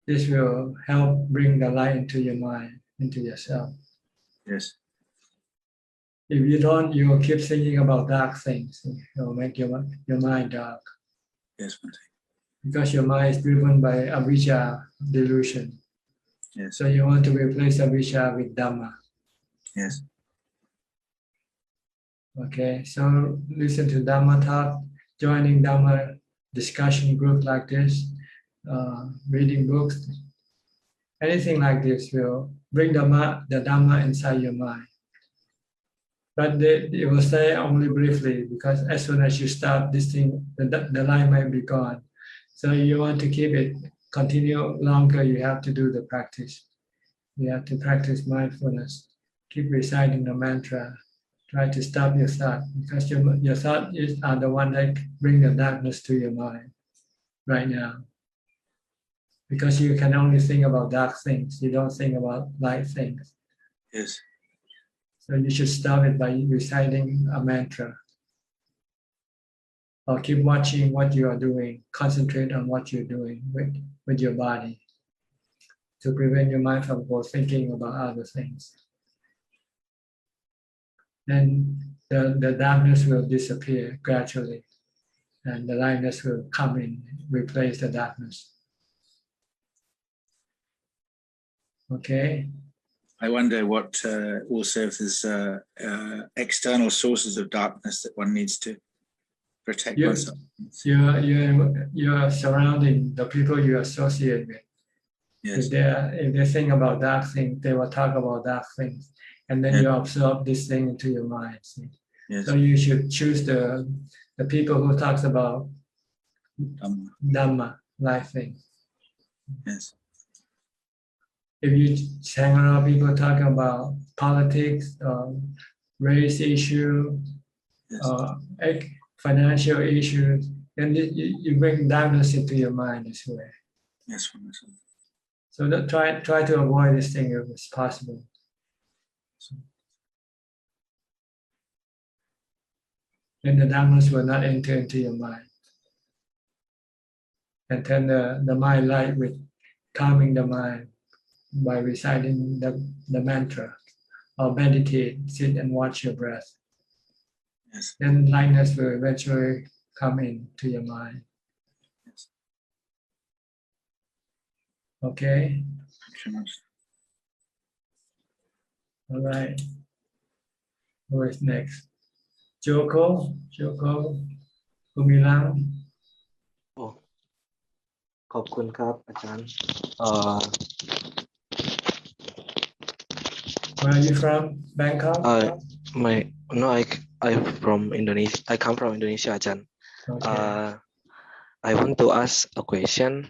This will help bring the light into your mind, into yourself. Yes. If you don't, you will keep thinking about dark things. It will make your mind dark. Yes. Because your mind is driven by Abhijata delusion. Yes. So you want to replace Abhijata with Dhamma. Yes. Okay, so listen to Dhamma talk, joining Dhamma discussion group like this, reading books, anything like this will bring the Dhamma inside your mind. But it will stay only briefly, because as soon as you stop this thing, the light might be gone. So you want to keep it, continue longer, you have to do the practice. You have to practice mindfulness. Keep reciting the mantra. Try to stop your thought, because your thought are the one that bring the darkness to your mind right now. Because you can only think about dark things. You don't think about light things. Yes. So you should stop it by reciting a mantra. Or keep watching what you are doing. Concentrate on what you're doing with your body, to prevent your mind from thinking about other things. Then the darkness will disappear gradually, and the lightness will come in, replace the darkness. Okay. I wonder what also if there's external sources of darkness that one needs to protect oneself. You're surrounding the people you associate with. Yes. If they think about dark things, they will talk about dark things, and then you absorb this thing into your mind. See? Yes. So you should choose the people who talks about Dhamma, life things. Yes. If you hang around people talking about politics, race issue, financial issues, then you bring darkness into your mind as well. Yes. So try to avoid this thing if it's possible. Then the darkness will not enter into your mind. And turn the mind light with calming the mind by reciting the mantra, or meditate, sit and watch your breath. Yes. Then lightness will eventually come into your mind. Yes. Okay? Thank you much. All right. Who is next? Joko, Kumilang. ขอบคุณครับอาจารย์ Where are you from? Bangkok? I from Indonesia. I come from Indonesia, Ajahn. Okay. I want to ask a question.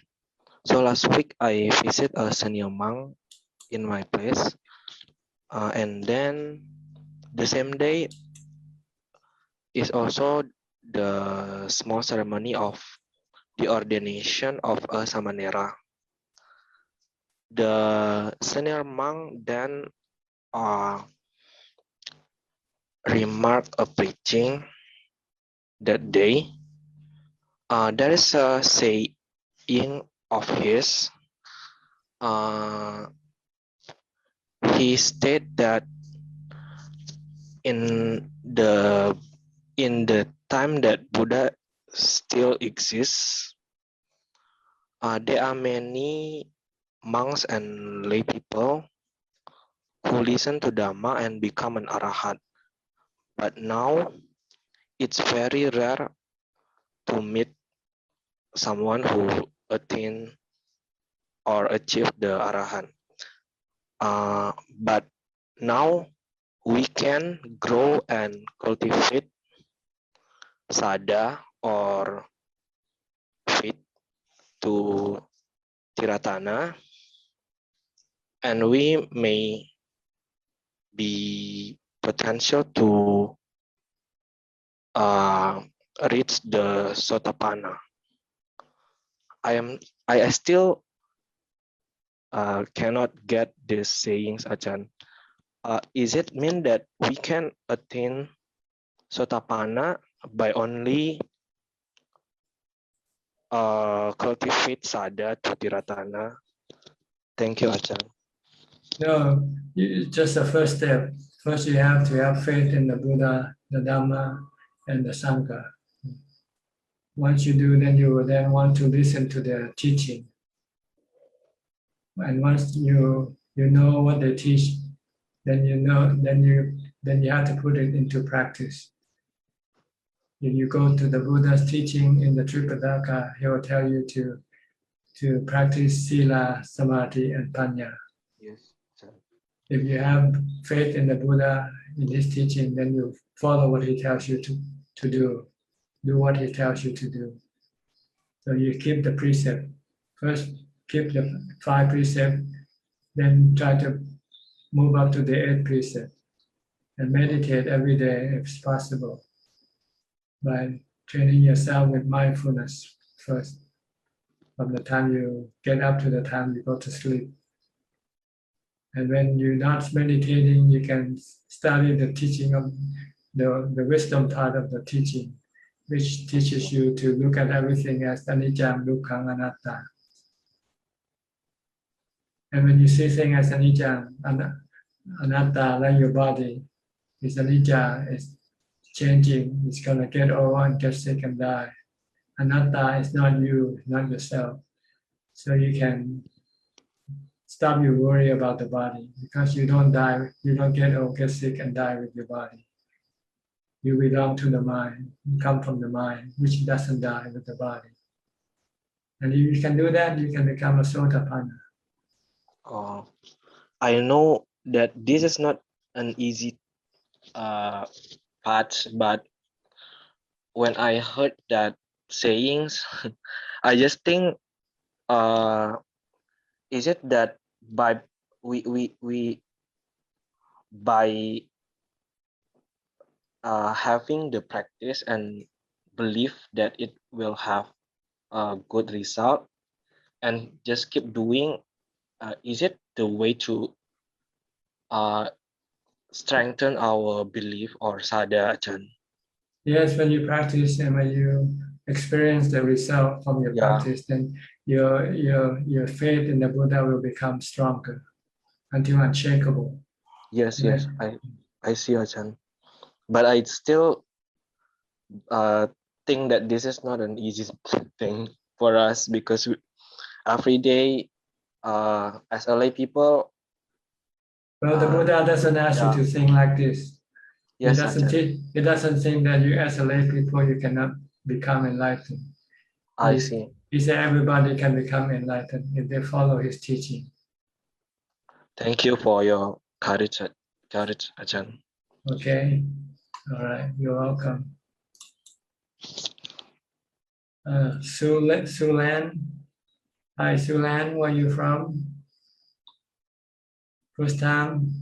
So last week I visit a senior monk in my place, and then the same day is also the small ceremony of the ordination of a samanera. The senior monk then remarked a preaching that day. There is a saying of his. He stated that in the time that Buddha still exists, there are many monks and lay people who listen to Dhamma and become an arahat. But now it's very rare to meet someone who attain or achieve the arahat. But now we can grow and cultivate sada or faith to tiratana, and we may be potential to reach the sotapanna. I still cannot get these sayings, Ajahn. is it mean that we can attain Sotapanna by only cultivate Sada to Tiratana? Thank you, Ajahn. No, it's just the first step. First, you have to have faith in the Buddha, the Dhamma, and the Sangha. Once you do, then you will then want to listen to their teaching. And once you know what they teach, then you have to put it into practice. If you go to the Buddha's teaching in the Tripitaka, he will tell you to practice Sila, Samadhi, and Panya. Yes. If you have faith in the Buddha, in his teaching, then you follow what he tells you to do. Do what he tells you to do. So you keep the precept. First, keep the 5 precepts, then try to move up to the 8th precept and meditate every day if possible by training yourself with mindfulness first, from the time you get up to the time you go to sleep. And when you're not meditating, you can study the teaching of the wisdom part of the teaching, which teaches you to look at everything as anicca, dukkha, anatta. And when you see things as anicca, anatta, like your body, is anicca, is changing, it's gonna get old and get sick and die. Anatta is not you, not yourself. So you can stop your worry about the body, because you don't die, you don't get old, get sick and die with your body. You belong to the mind, you come from the mind, which doesn't die with the body. And if you can do that, you can become a Sotapanna. I know that this is not an easy part, but when I heard that sayings, I just think, is it that by having the practice and belief that it will have a good result and just keep doing, is it the way to strengthen our belief or sadha, Ajahn? Yes, when you practice and when you experience the result from your practice, then your faith in the Buddha will become stronger until unshakable. Yes, yes, I see, Ajahn. But I still think that this is not an easy thing for us, because every day, as a lay people. Well, the Buddha doesn't ask you to think like this. Yes, it doesn't think that you, as a lay people, you cannot become enlightened. I see. He said everybody can become enlightened if they follow his teaching. Thank you for your courage, Ajahn. Okay, all right, you're welcome. Sulan, hi Sulan, where are you from? First time?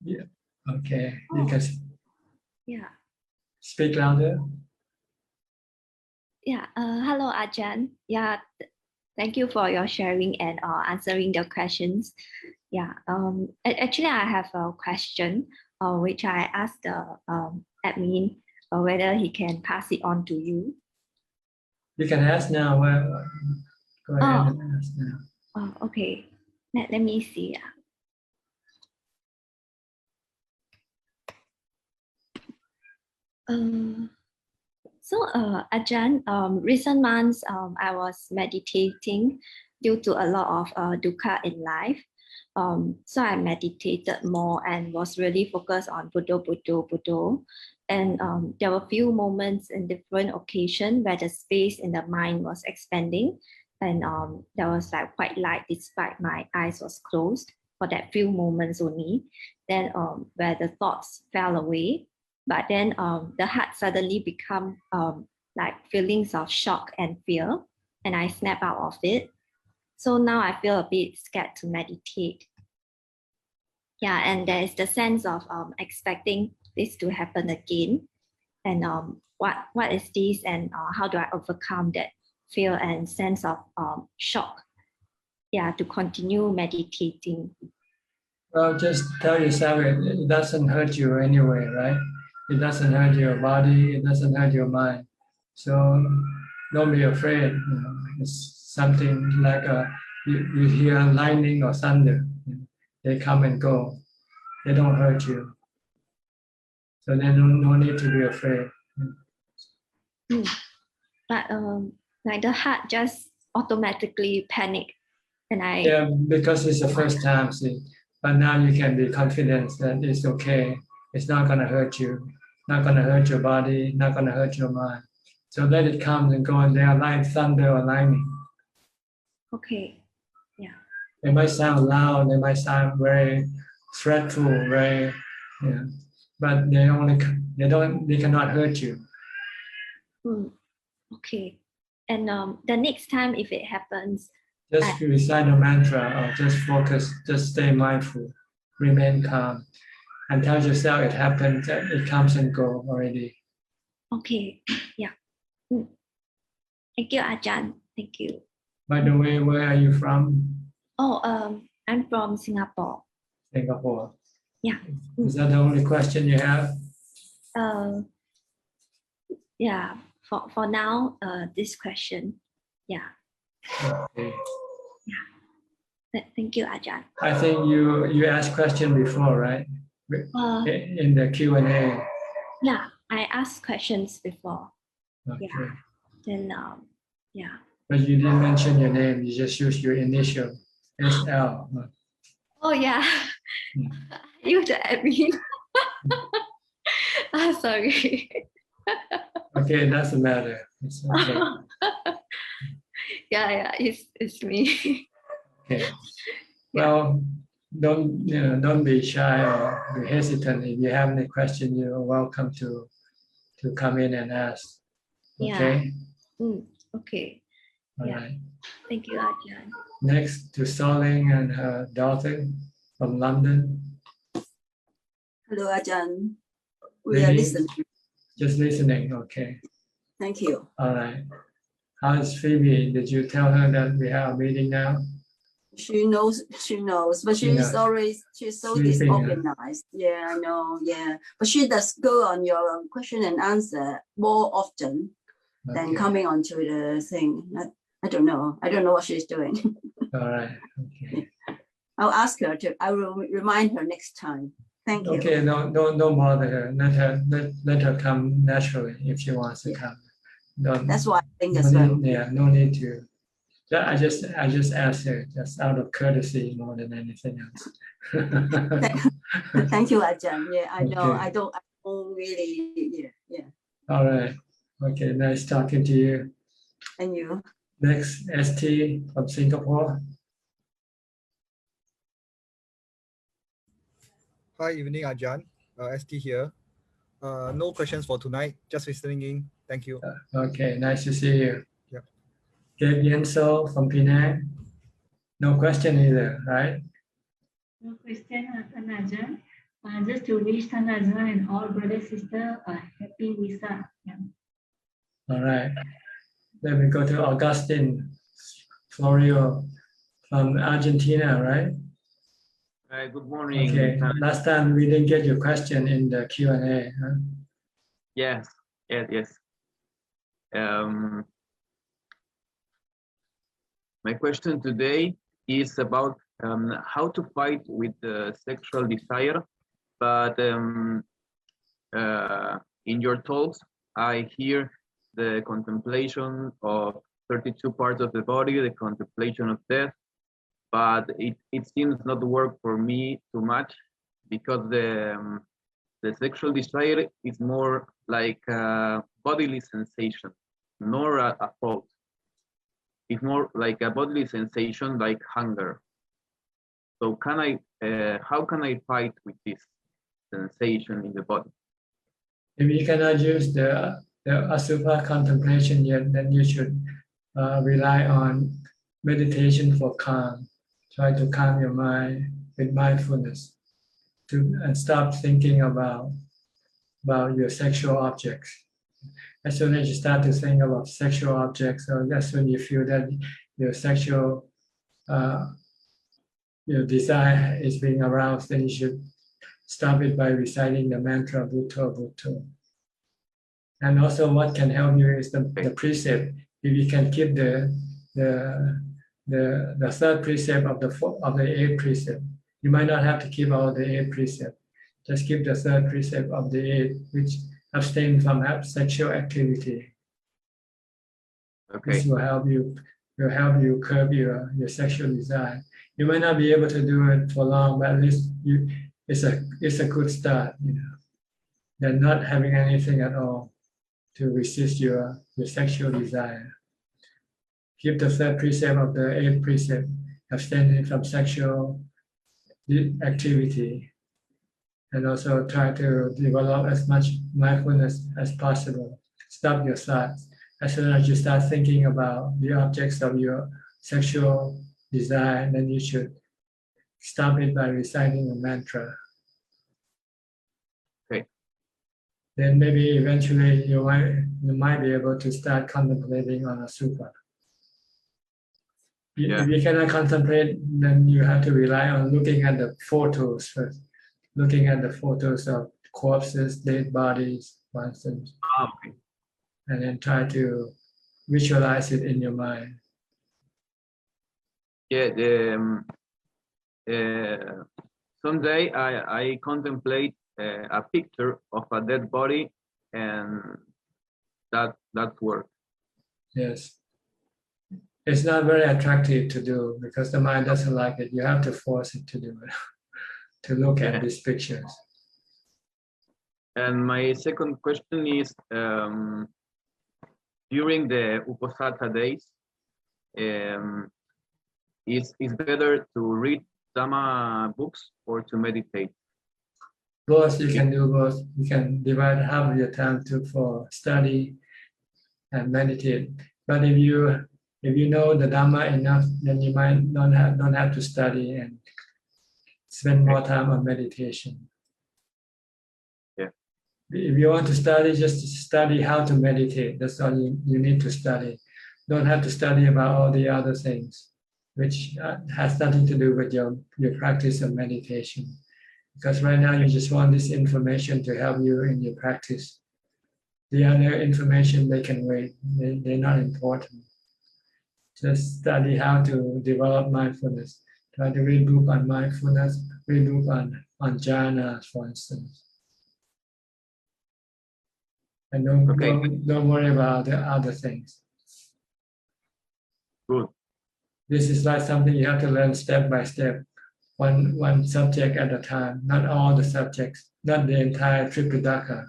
Yeah. Okay, you can speak louder. Yeah. Hello, Ajahn. Yeah. Thank you for your sharing and answering the questions. Yeah. Actually, I have a question, which I asked the admin whether he can pass it on to you. You can ask now. Well, go ahead and ask now. Oh, okay. Let me see. So, Ajahn, recent months, I was meditating due to a lot of dukkha in life. So I meditated more and was really focused on Buddho, Buddho, Buddho. And there were a few moments in different occasions where the space in the mind was expanding, and there was like quite light despite my eyes was closed for that few moments only. Then where the thoughts fell away, but then the heart suddenly become like feelings of shock and fear, and I snap out of it. So now I feel a bit scared to meditate. Yeah, and there is the sense of expecting this to happen again. And what is this, and how do I overcome that fear and sense of shock? Yeah, to continue meditating. Well, just tell yourself it doesn't hurt you anyway, right? It doesn't hurt your body, it doesn't hurt your mind. So don't be afraid. You know, it's something like you hear lightning or thunder. They come and go. They don't hurt you. So there's no need to be afraid. But like the heart just automatically panic. And Yeah, because it's the first time, see. But now you can be confident that it's okay. It's not going to hurt you, not going to hurt your body, not going to hurt your mind. So let it come and go, and they are like thunder or lightning. Okay. Yeah. They might sound loud, they might sound very threatful, very, but they cannot hurt you. Okay. And the next time if it happens, just recite a mantra or just focus, just stay mindful, remain calm, and tell yourself it happens, it comes and goes already. Okay. Yeah. Thank you, Ajahn. Thank you. By the way, where are you from? Oh, I'm from Singapore. Singapore. Yeah. Is that the only question you have? Yeah. For now, this question. Yeah. Okay. Yeah. Thank you, Ajahn. I think you asked question before, right? In the Q&A. Yeah, I asked questions before. Okay. Yeah. Then yeah. But you didn't mention your name. You just used your initial, SL. Oh yeah. You the admin. Sorry. Okay, it doesn't matter. It's okay. Yeah, it's me. Okay. Well, don't be shy or be hesitant. If you have any question, you're welcome to come in and ask. Okay. Yeah. Okay. All yeah. right. Thank you, Ajahn. Next to Soling and her daughter from London. Hello, Ajahn. We Maybe are listening. Just listening. Okay. Thank you. All right. How is Phoebe? Did you tell her that we have a meeting now? She knows, but she's so Sleeping, disorganized. Yeah, I know. Yeah, but she does go on your question and answer more often than coming onto the thing. I don't know. I don't know what she's doing. All right. Okay. I'll ask her to. I will remind her next time. Thank you. Okay. No, don't bother her. Let her come naturally if she wants to come. That's what I think as well. Yeah. No need to. I just asked her just out of courtesy more than anything else. Thank you, Ajahn. Yeah, I know. Okay. I don't really. Yeah. All right. Okay. Nice talking to you. And you. Next, ST from Singapore. Hi, evening, Ajahn. ST here. No questions for tonight. Just listening in. Thank you. Okay. Nice to see you. Yep. Gabe Yenso from Penang. No question either, right? No question, Ajahn. Just to wish Ajahn and all brothers sisters a happy Visa. Yeah. All right. Then we go to Augustine Florio from Argentina, right? Good morning. Okay. Last time we didn't get your question in the Q&A. Huh? Yes. My question today is about how to fight with sexual desire, but in your talks, I hear the contemplation of 32 parts of the body, the contemplation of death, but it seems not to work for me too much because the sexual desire is more like a bodily sensation, nor a thought. It's more like a bodily sensation, like hunger. So how can I fight with this sensation in the body? If you cannot use the Asubha contemplation yet, then you should rely on meditation for calm. Try to calm your mind with mindfulness and stop thinking about your sexual objects. As soon as you start to think about sexual objects, or as soon as you feel that your sexual your desire is being aroused, then you should stop it by reciting the mantra Bhutto Bhutto. And also what can help you is the precept. If you can keep the third precept of the eighth precept, you might not have to keep all the eight precepts. Just keep the third precept of the eighth, which abstain from sexual activity. Okay. This will help you curb your sexual desire. You might not be able to do it for long, but at least it's a good start. Than not having anything at all to resist your sexual desire. Keep the third precept of the eighth precept, abstaining from sexual activity, and also try to develop as much mindfulness as possible. Stop your thoughts. As soon as you start thinking about the objects of your sexual desire, then you should stop it by reciting a mantra. Okay. Then maybe eventually you might be able to start contemplating on a sutta. If you cannot contemplate, then you have to rely on looking at the photos first. Looking at the photos of corpses, dead bodies, for instance. Okay. And then try to visualize it in your mind. Yeah. Someday I contemplate a picture of a dead body, and that works. Yes. It's not very attractive to do because the mind doesn't like it. You have to force it to do it, to look at these pictures. And my second question is, during the Uposatha days, is better to read Dhamma books or to meditate? Both, you can do both. You can divide half of your time for study and meditate. But if you know the Dhamma enough, then you might don't have to study and spend more time on meditation. Yeah. If you want to study, just study how to meditate. That's all you need to study. Don't have to study about all the other things, which has nothing to do with your practice of meditation. Because right now you just want this information to help you in your practice. The other information, they can wait. They're not important. Just study how to develop mindfulness. Try to read book on mindfulness, read book on jhana, for instance. And don't worry about the other things. Good. This is like something you have to learn step by step, one subject at a time, not all the subjects, not the entire Tripitaka.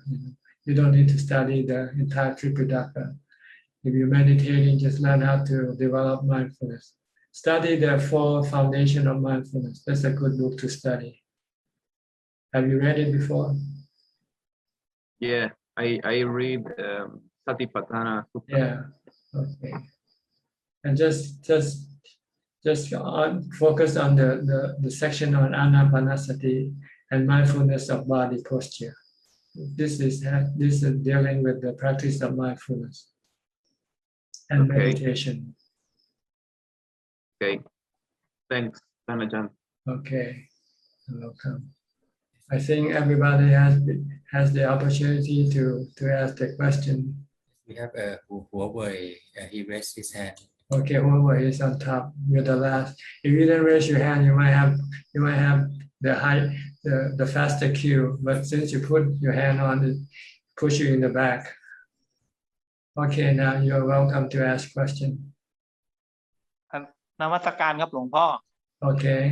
You don't need to study the entire Tripitaka. If you're meditating, just learn how to develop mindfulness. Study the four foundation of mindfulness. That's a good book to study. Have you read it before? Yeah, I read Satipatthana Sutta. Yeah. Okay. And just focus on the section on Anapanasati and mindfulness of body posture. This is dealing with the practice of mindfulness and meditation. Okay. Thanks, Ajahn. Okay. Welcome. I think everybody has the opportunity to ask the question. We have Huawei. He raised his hand. Okay, Huawei is on top. You're the last. If you didn't raise your hand, you might have the faster queue. But since you put your hand on it, push you in the back. Okay, now you're welcome to ask question. นมัสการครับหลวงพ่อ Okay.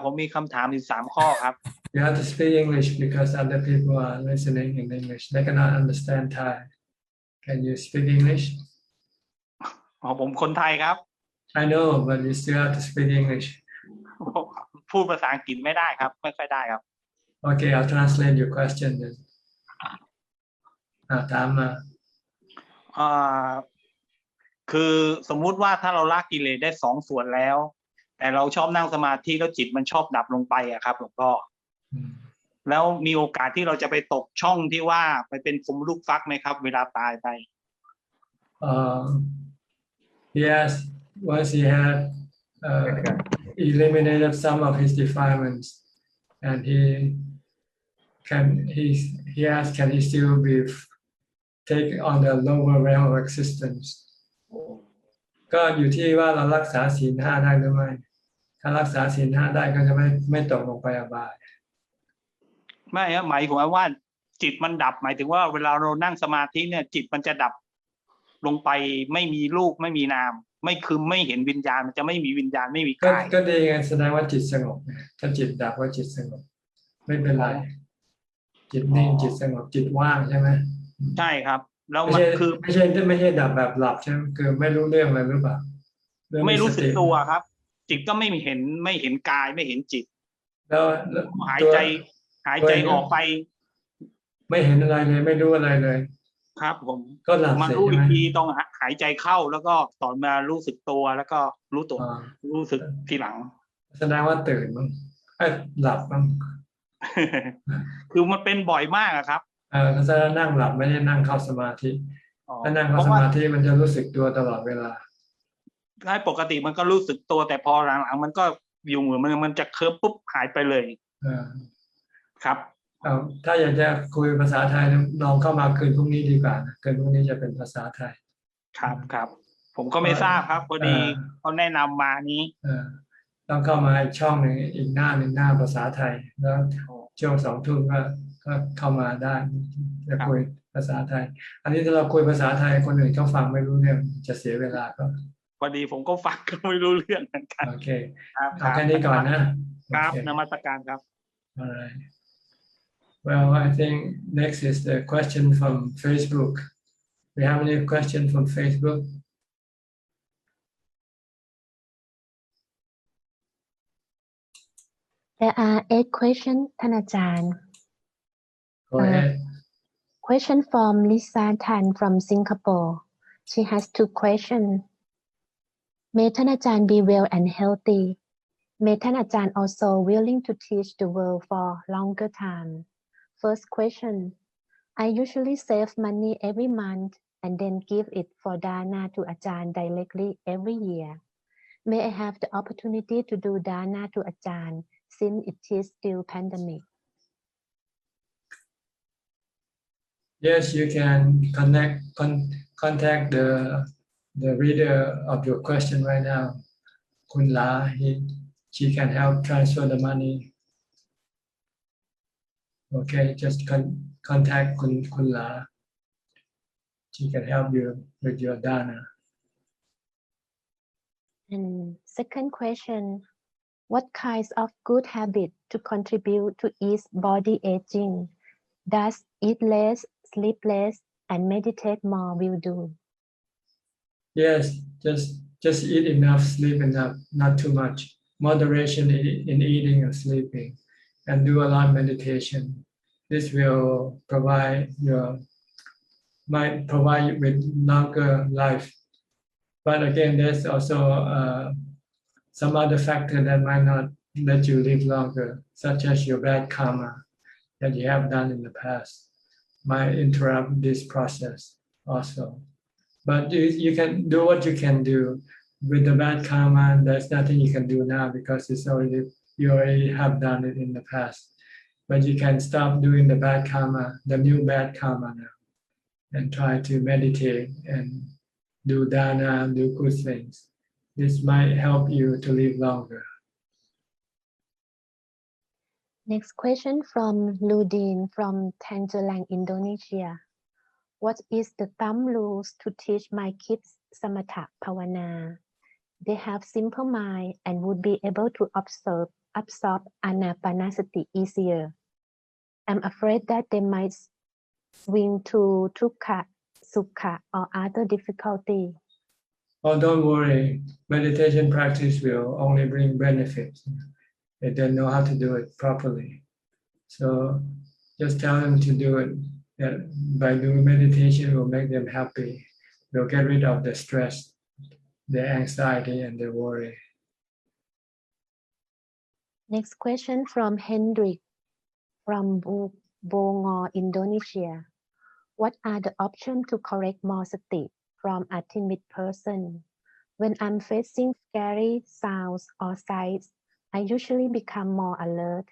ผมมีคำถามอยู่3 ข้อครับ You have to speak English because other people are listening in English. They cannot understand Thai. Can you speak English? ผมคนไทยครับ I know, but you still have to speak English. พูดภาษาอังกฤษไม่ได้ครับไม่ค่อยได้ครับ Okay, I'll translate your question then. ถามมา คือสมมุติว่าถ้าเราละกิเลสได้2 ส่วนแล้วแต่เราชอบนั่งสมาธิแล้วจิตมันชอบดับลงไปอะครับหลวงพ่อแล้วมีโอกาสที่เราจะไปตกช่องที่ว่าไปเป็นผมลูกฟักไหมครับเวลาตายไป Yes, once he had eliminated some of his defilements, and he asked, can he still be take on the lower realm of existence ก็อยู่ที่ว่าเรารักษาศีล 5ได้หรือไม่ถ้ารักษาศีล 5ได้ก็จะไม่ตกลงไปอบายไม่ครับหมายถึงว่าจิตมันดับหมายถึงว่าเวลาเรานั่งสมาธิเนี่ยจิตมันจะดับลงไปไม่มีรูปไม่มีนามไม่คือไม่เห็นวิญญาณมันจะไม่มีวิญญาณไม่มีกายก็ดีไงแสดงว่าจิตสงบถ้าจิตดับว่าจิตสงบไม่เป็นไรจิตนิ่งจิตสงบจิตว่างใช่ไหมใช่ครับแล้วมันคือไม่ใช่ดับแบบหลับใช่ไหมคือไม่รู้เรื่องอะไรหรือเปล่าไม่รู้สึกตัวครับจิตก็ไม่เห็นกายไม่เห็นจิตแล้วหายใจออกไปไม่เห็นอะไรเลยไม่รู้อะไรเลยครับผมก็หลับมารู้อีกทีต้องหายใจเข้าแล้วก็ต่อมารู้สึกตัวแล้วก็รู้ตัวรู้สึกทีหลังแสดงว่าตื่นมั้งหลับมั้ง คือมันเป็นบ่อยมากครับก็แสดงนั่งหลับไม่ได้นั่งเข้าสมาธิถ้านั่งเข้าสมาธิมันจะรู้สึกตัวตลอดเวลาถ้าปกติมันก็รู้สึกตัวแต่พอหลังๆมันก็อยู่เหมือนมันจะเคลิ้มปุ๊บหายไปเลยครับถ้าอยากจะคุยภาษาไทยลองเข้ามาคืนพรุ่งนี้ดีกว่าคืนพรุ่งนี้จะเป็นภาษาไทยครับผมก็ไม่ทราบครับพอดีเขาแนะนำมานี้ต้องเข้ามาอีกช่องหนึ่งอีกหน้าภาษาไทยแล้วช่วง2 ทุ่มก็เข้ามาได้จะคุยภาษาไทยอันนี้ถ้าเราคุยภาษาไทยคนอื่นเขาฟังไม่รู้เรื่องจะเสียเวลาก็พอดีผมก็ฟังก็ไม่รู้เรื่องเหมือนกันโอเคเอาแค่นี้ก่อนนะครับ นมัสการครับ Alright. Well, I think next is the question from Facebook. We have any question from Facebook? There are 8 questions, ท่านอาจารย์ Go ahead. Question from Lisa Tan from Singapore. She has 2 questions. May ท่านอาจารย์ be well and healthy. May ท่านอาจารย์ also willing to teach the world for longer time. First question. I usually save money every month and then give it for dana to Ajahn directly every year. May I have the opportunity to do dana to Ajahn since it is still pandemic? Yes, you can contact the reader of your question right now. Kun La, she can help transfer the money. Okay, just contact Kun La. She can help you with your dana. And second question, what kinds of good habits to contribute to ease body aging? Does eat less, sleep less, and meditate more will do? Yes, just eat enough, sleep enough, not too much. Moderation in eating and sleeping, and do a lot of meditation. This will provide you with longer life. But again, there's also some other factor that might not let you live longer, such as your bad karma that you have done in the past might interrupt this process also. But you can do what you can do. With the bad karma, there's nothing you can do now because you already have done it in the past. But you can stop doing the bad karma, the new bad karma now, and try to meditate and do dana, do good things. This might help you to live longer. Next question from Ludin from Tangerang, Indonesia. What is the thumb rules to teach my kids samatha bhavana? They have simple mind and would be able to absorb anapanasati easier. I'm afraid that they might swing to dukkha, sukha, or other difficulty. Oh, don't worry. Meditation practice will only bring benefits if they know how to do it properly. So just tell them to do it. By doing meditation will make them happy. They'll get rid of the stress, the anxiety, and the worry. Next question from Hendrik from Bongor, Indonesia. What are the options to correct more sati from a timid person? When I'm facing scary sounds or sights, I usually become more alert.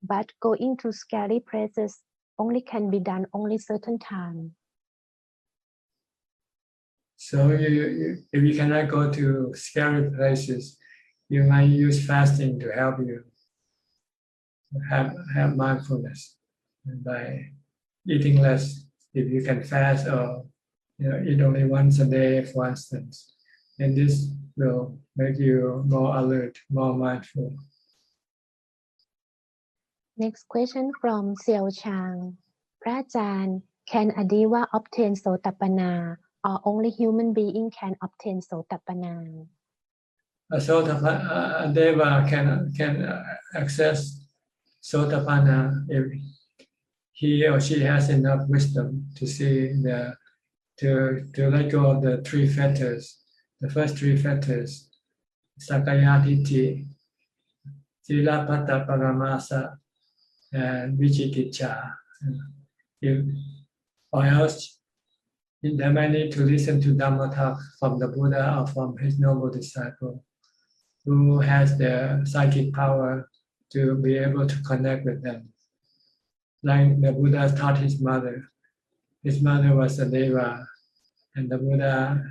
But going to scary places only can be done only certain time. So if you cannot go to scary places, you might use fasting to help you have mindfulness. And by eating less, if you can fast or eat only once a day, for instance, then this will make you more alert, more mindful. Next question from Xiao Chang. พระอาจารย์ can a deva obtain sotapanna or only human being can obtain sotapanna? A deva can access sotapanna if he or she has enough wisdom to see to let go of the three fetters. The first three fetters, Sakaya Ditti, Silapata Paramasa, and Vichikicha. Or else, they might need to listen to Dhamma talk from the Buddha or from his noble disciple, who has the psychic power to be able to connect with them. Like the Buddha taught his mother. His mother was a deva, and the Buddha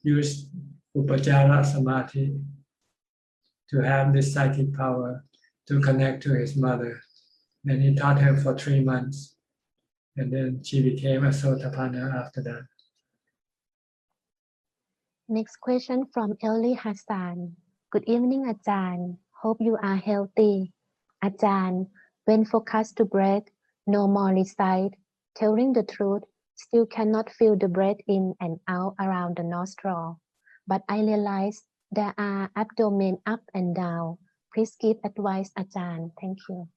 used Upajara Samadhi to have this psychic power to connect to his mother. And he taught her for 3 months, and then she became a Sotapanna after that. Next question from Ellie Hassan. Good evening, Ajahn. Hope you are healthy. Ajahn, when focused to breath, no more recite, telling the truth, still cannot feel the breath in and out around the nostril. But I realize there are abdomen up and down. Please give advice, Ajahn. Thank you.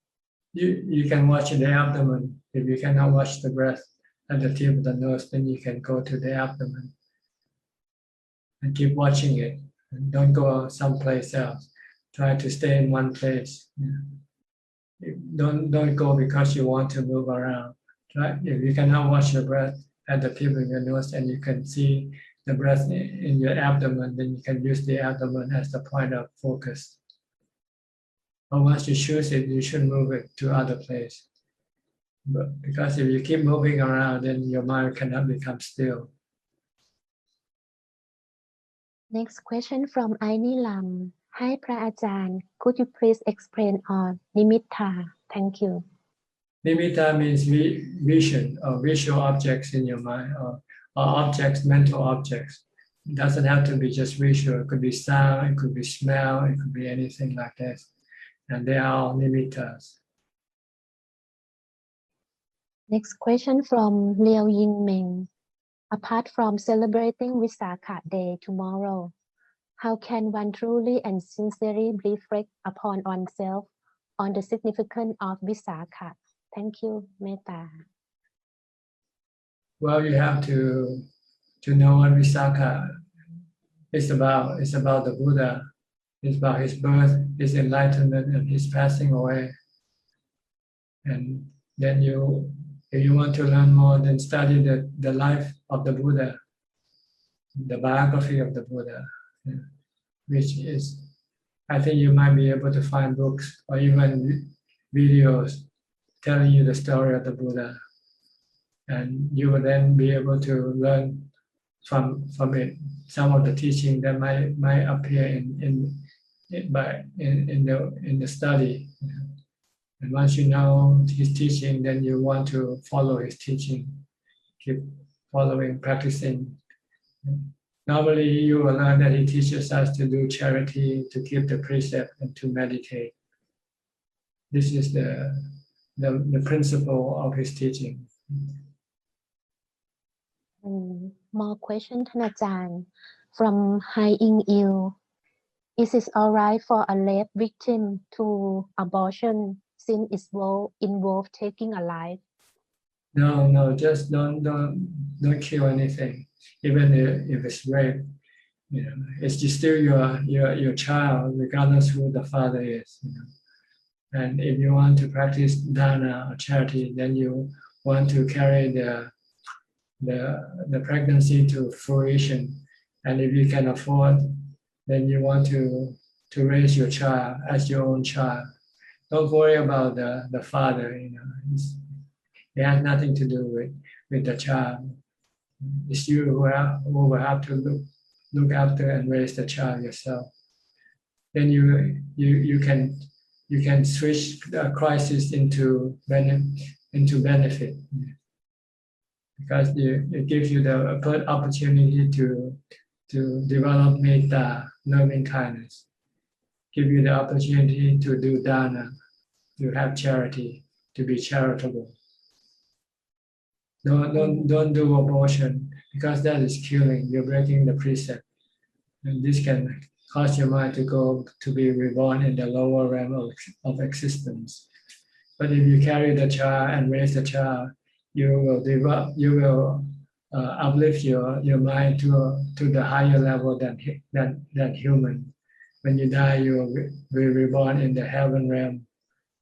You can watch the abdomen. If you cannot watch the breath at the tip of the nose, then you can go to the abdomen and keep watching it. And don't go someplace else. Try to stay in one place. Don't go because you want to move around. If you cannot watch your breath at the tip of your nose and you can see the breath in your abdomen, then you can use the abdomen as the point of focus. But once you choose it, you should move it to other place. But because if you keep moving around, then your mind cannot become still. Next question from Aini Lam. Hi, Pra Ajahn. Could you please explain on nimitta? Thank you. Nimitta means vision or visual objects in your mind or objects, mental objects. It doesn't have to be just visual. It could be sound, it could be smell, it could be anything like that. And they are all nimittas. Next question from Liao Yin Meng. Apart from celebrating Visakha Day tomorrow, how can one truly and sincerely reflect upon oneself on the significance of Visakha? Thank you, Metta. Well, you have to know what Visakha is about. It's about the Buddha. It's about his birth, his enlightenment, and his passing away. And then if you want to learn more, then study the life of the Buddha, the biography of the Buddha, which is, I think you might be able to find books or even videos telling you the story of the Buddha. And you will then be able to learn from it some of the teaching that might appear in the study. And once you know his teaching, then you want to follow his teaching, keep following, practicing. Normally, you will learn that he teaches us to do charity, to keep the precept, and to meditate. This is the principle of his teaching. More question,ท่านอาจารย์ from Hai Ing Il. Is it alright for a rape victim to abortion since it involve taking a life? No, just don't kill anything, even if it's rape. It's just still your child, regardless who the father is. And if you want to practice dana or charity, then you want to carry the pregnancy to fruition. And if you can afford, then you want to raise your child as your own child. Don't worry about the father, you know. It has nothing to do with the child. It's you who will have to look after and raise the child yourself. Then you can switch the crisis into benefit, because it gives you the opportunity to develop metta, loving kindness. Give you the opportunity to do dana, to have charity, to be charitable. Don't do abortion, because that is killing. You're breaking the precept, and this can cause your mind to be reborn in the lower realm of existence. But if you carry the child and raise the child, you will uplift your mind to the higher level than human. When you die, you will be reborn in the heaven realm,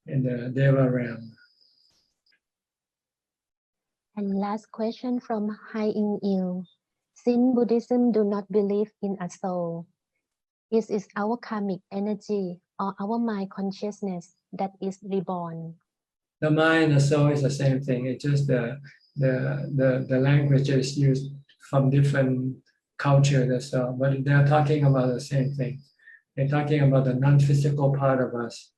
in the Deva realm. And last question from Hai In Il. Since Buddhism do not believe in a soul, is it our karmic energy or our mind consciousness that is reborn? The mind and the soul is the same thing. It's just the language is used from different cultures and so, but they're talking about the same thing. They're talking about the non-physical part of us.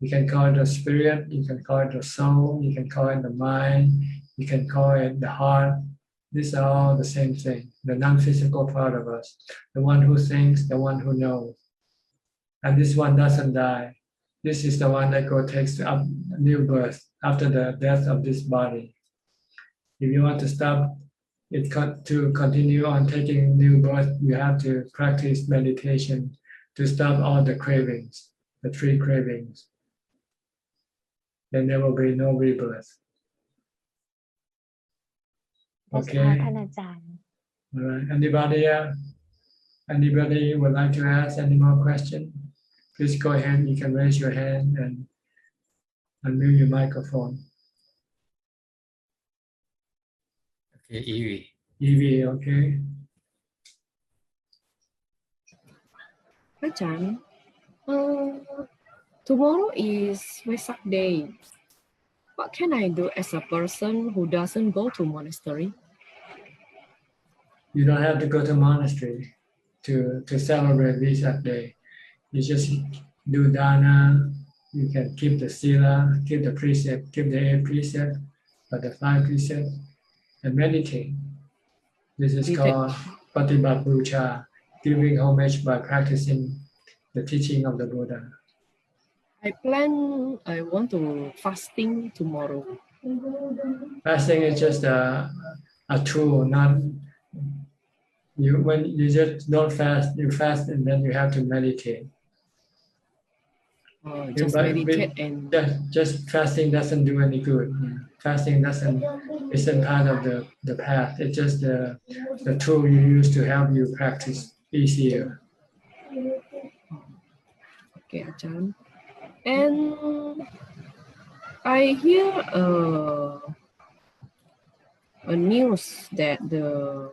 You can call it the spirit, you can call it the soul, you can call it the mind, you can call it the heart. These are all the same thing, the non-physical part of us, the one who thinks, the one who knows. And this one doesn't die. This is the one that takes up new birth after the death of this body. If you want to stop it to continue on taking new birth, you have to practice meditation to stop all the cravings, the 3 cravings. Then there will be no rebirth. Okay. All right. Anybody would like to ask any more questions? Please go ahead. You can raise your hand and unmute your microphone. Okay, Evie. Evie, okay. Ajahn, tomorrow is Vesak Day. What can I do as a person who doesn't go to monastery? You don't have to go to monastery to celebrate Vesak Day. You just do dana. You can keep the sila, keep the precept, keep the 8 precepts, or the 5 precepts, and meditate. This is called Patibat Puja, giving homage by practicing the teaching of the Buddha. I want to fasting tomorrow. Fasting is just a tool, not you. When you just don't fast, you fast and then you have to meditate. Just meditate and just fasting doesn't do any good. Fasting isn't part of the path. It's just the tool you use to help you practice easier. Okay, Ajahn. And I hear a news that the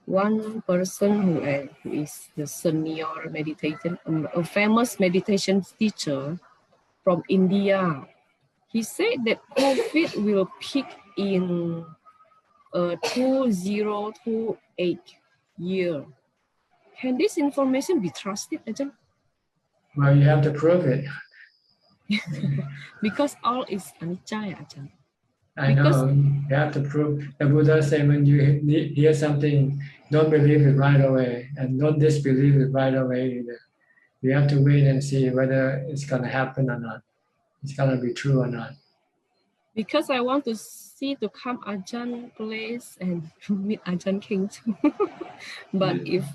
one person who is the senior meditation, a famous meditation teacher from India, he said that COVID will peak in 2028 year. Can this information be trusted, Ajahn? Well, you have to prove it. Because all is anicca, Ajahn. I know, you have to prove. The Buddha said when you hear something, don't believe it right away and don't disbelieve it right away either. You have to wait and see whether it's going to happen or not. It's going to be true or not. Because I want to see to come Ajahn place and meet Ajahn King too. But if...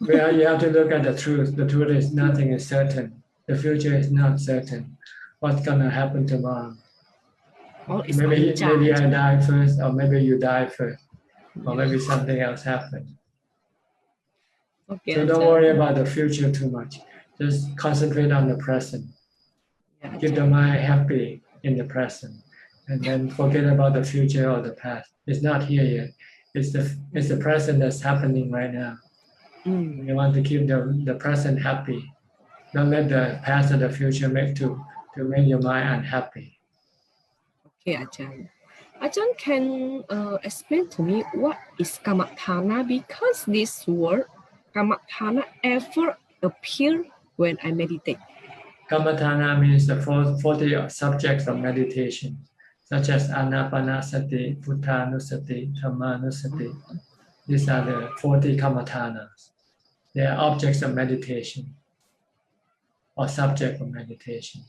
Well, you have to look at the truth. The truth is nothing is certain. The future is not certain. What's going to happen tomorrow? Maybe I die first, or maybe you die first, or maybe something else happened. Okay, so don't worry about the future too much. Just concentrate on the present. Keep the mind happy in the present, and then forget about the future or the past. It's not here yet. It's the present that's happening right now. You want to keep the present happy. Don't let the past or the future make your mind unhappy. Okay, Ajahn. Ajahn can explain to me what is Kamathana, because this word Kamathana ever appear when I meditate. Kamathana means the 40 subjects of meditation, such as Anapanasati, Puttanusati, Dhammanusati. These are the 40 Kamathanas. They are objects of meditation or subject of meditation.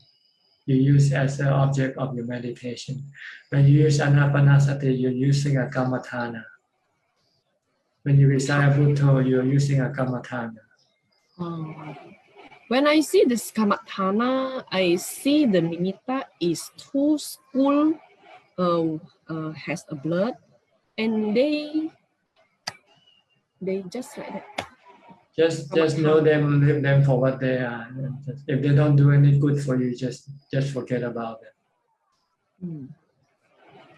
You use as an object of your meditation. When you use Anapanasati, you're using a Kamathana. When you recite Buddha, you're using a Kamathana. When I see this Kamathana, I see the nimitta is two school has a blood, and they just like that. Just know them, leave them for what they are. If they don't do any good for you, just forget about it.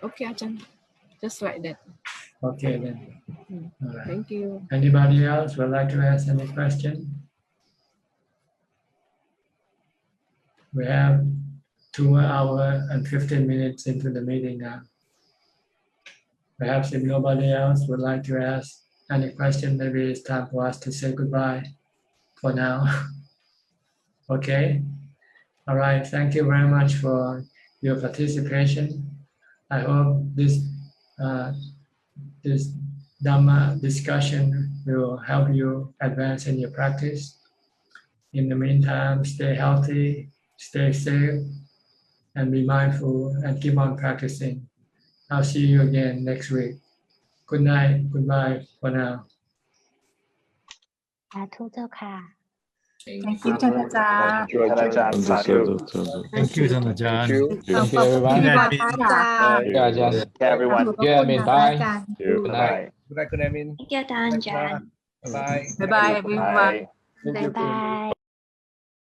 Okay, Ajahn. Just like that. Okay then. All right. Thank you. Anybody else would like to ask any question? We have 2 hours and 15 minutes into the meeting now. Perhaps if nobody else would like to ask any question, maybe it's time for us to say goodbye for now. Okay? All right. Thank you very much for your participation. I hope this Dhamma discussion will help you advance in your practice. In the meantime, stay healthy, stay safe, and be mindful and keep on practicing. I'll see you again next week. Good night. Goodbye for now. สาธุเจ้าค่ะ Thank you, Ajahn. Thank you, Ajahn. Thank you, Ajahn. Thank you, everyone. Thank you, Ajahn. Yeah, everyone. Yeah, I mean, bye. Good night. Good night, Kun Amin. Thank you, Ajahn. Bye. Bye-bye, everyone. Bye bye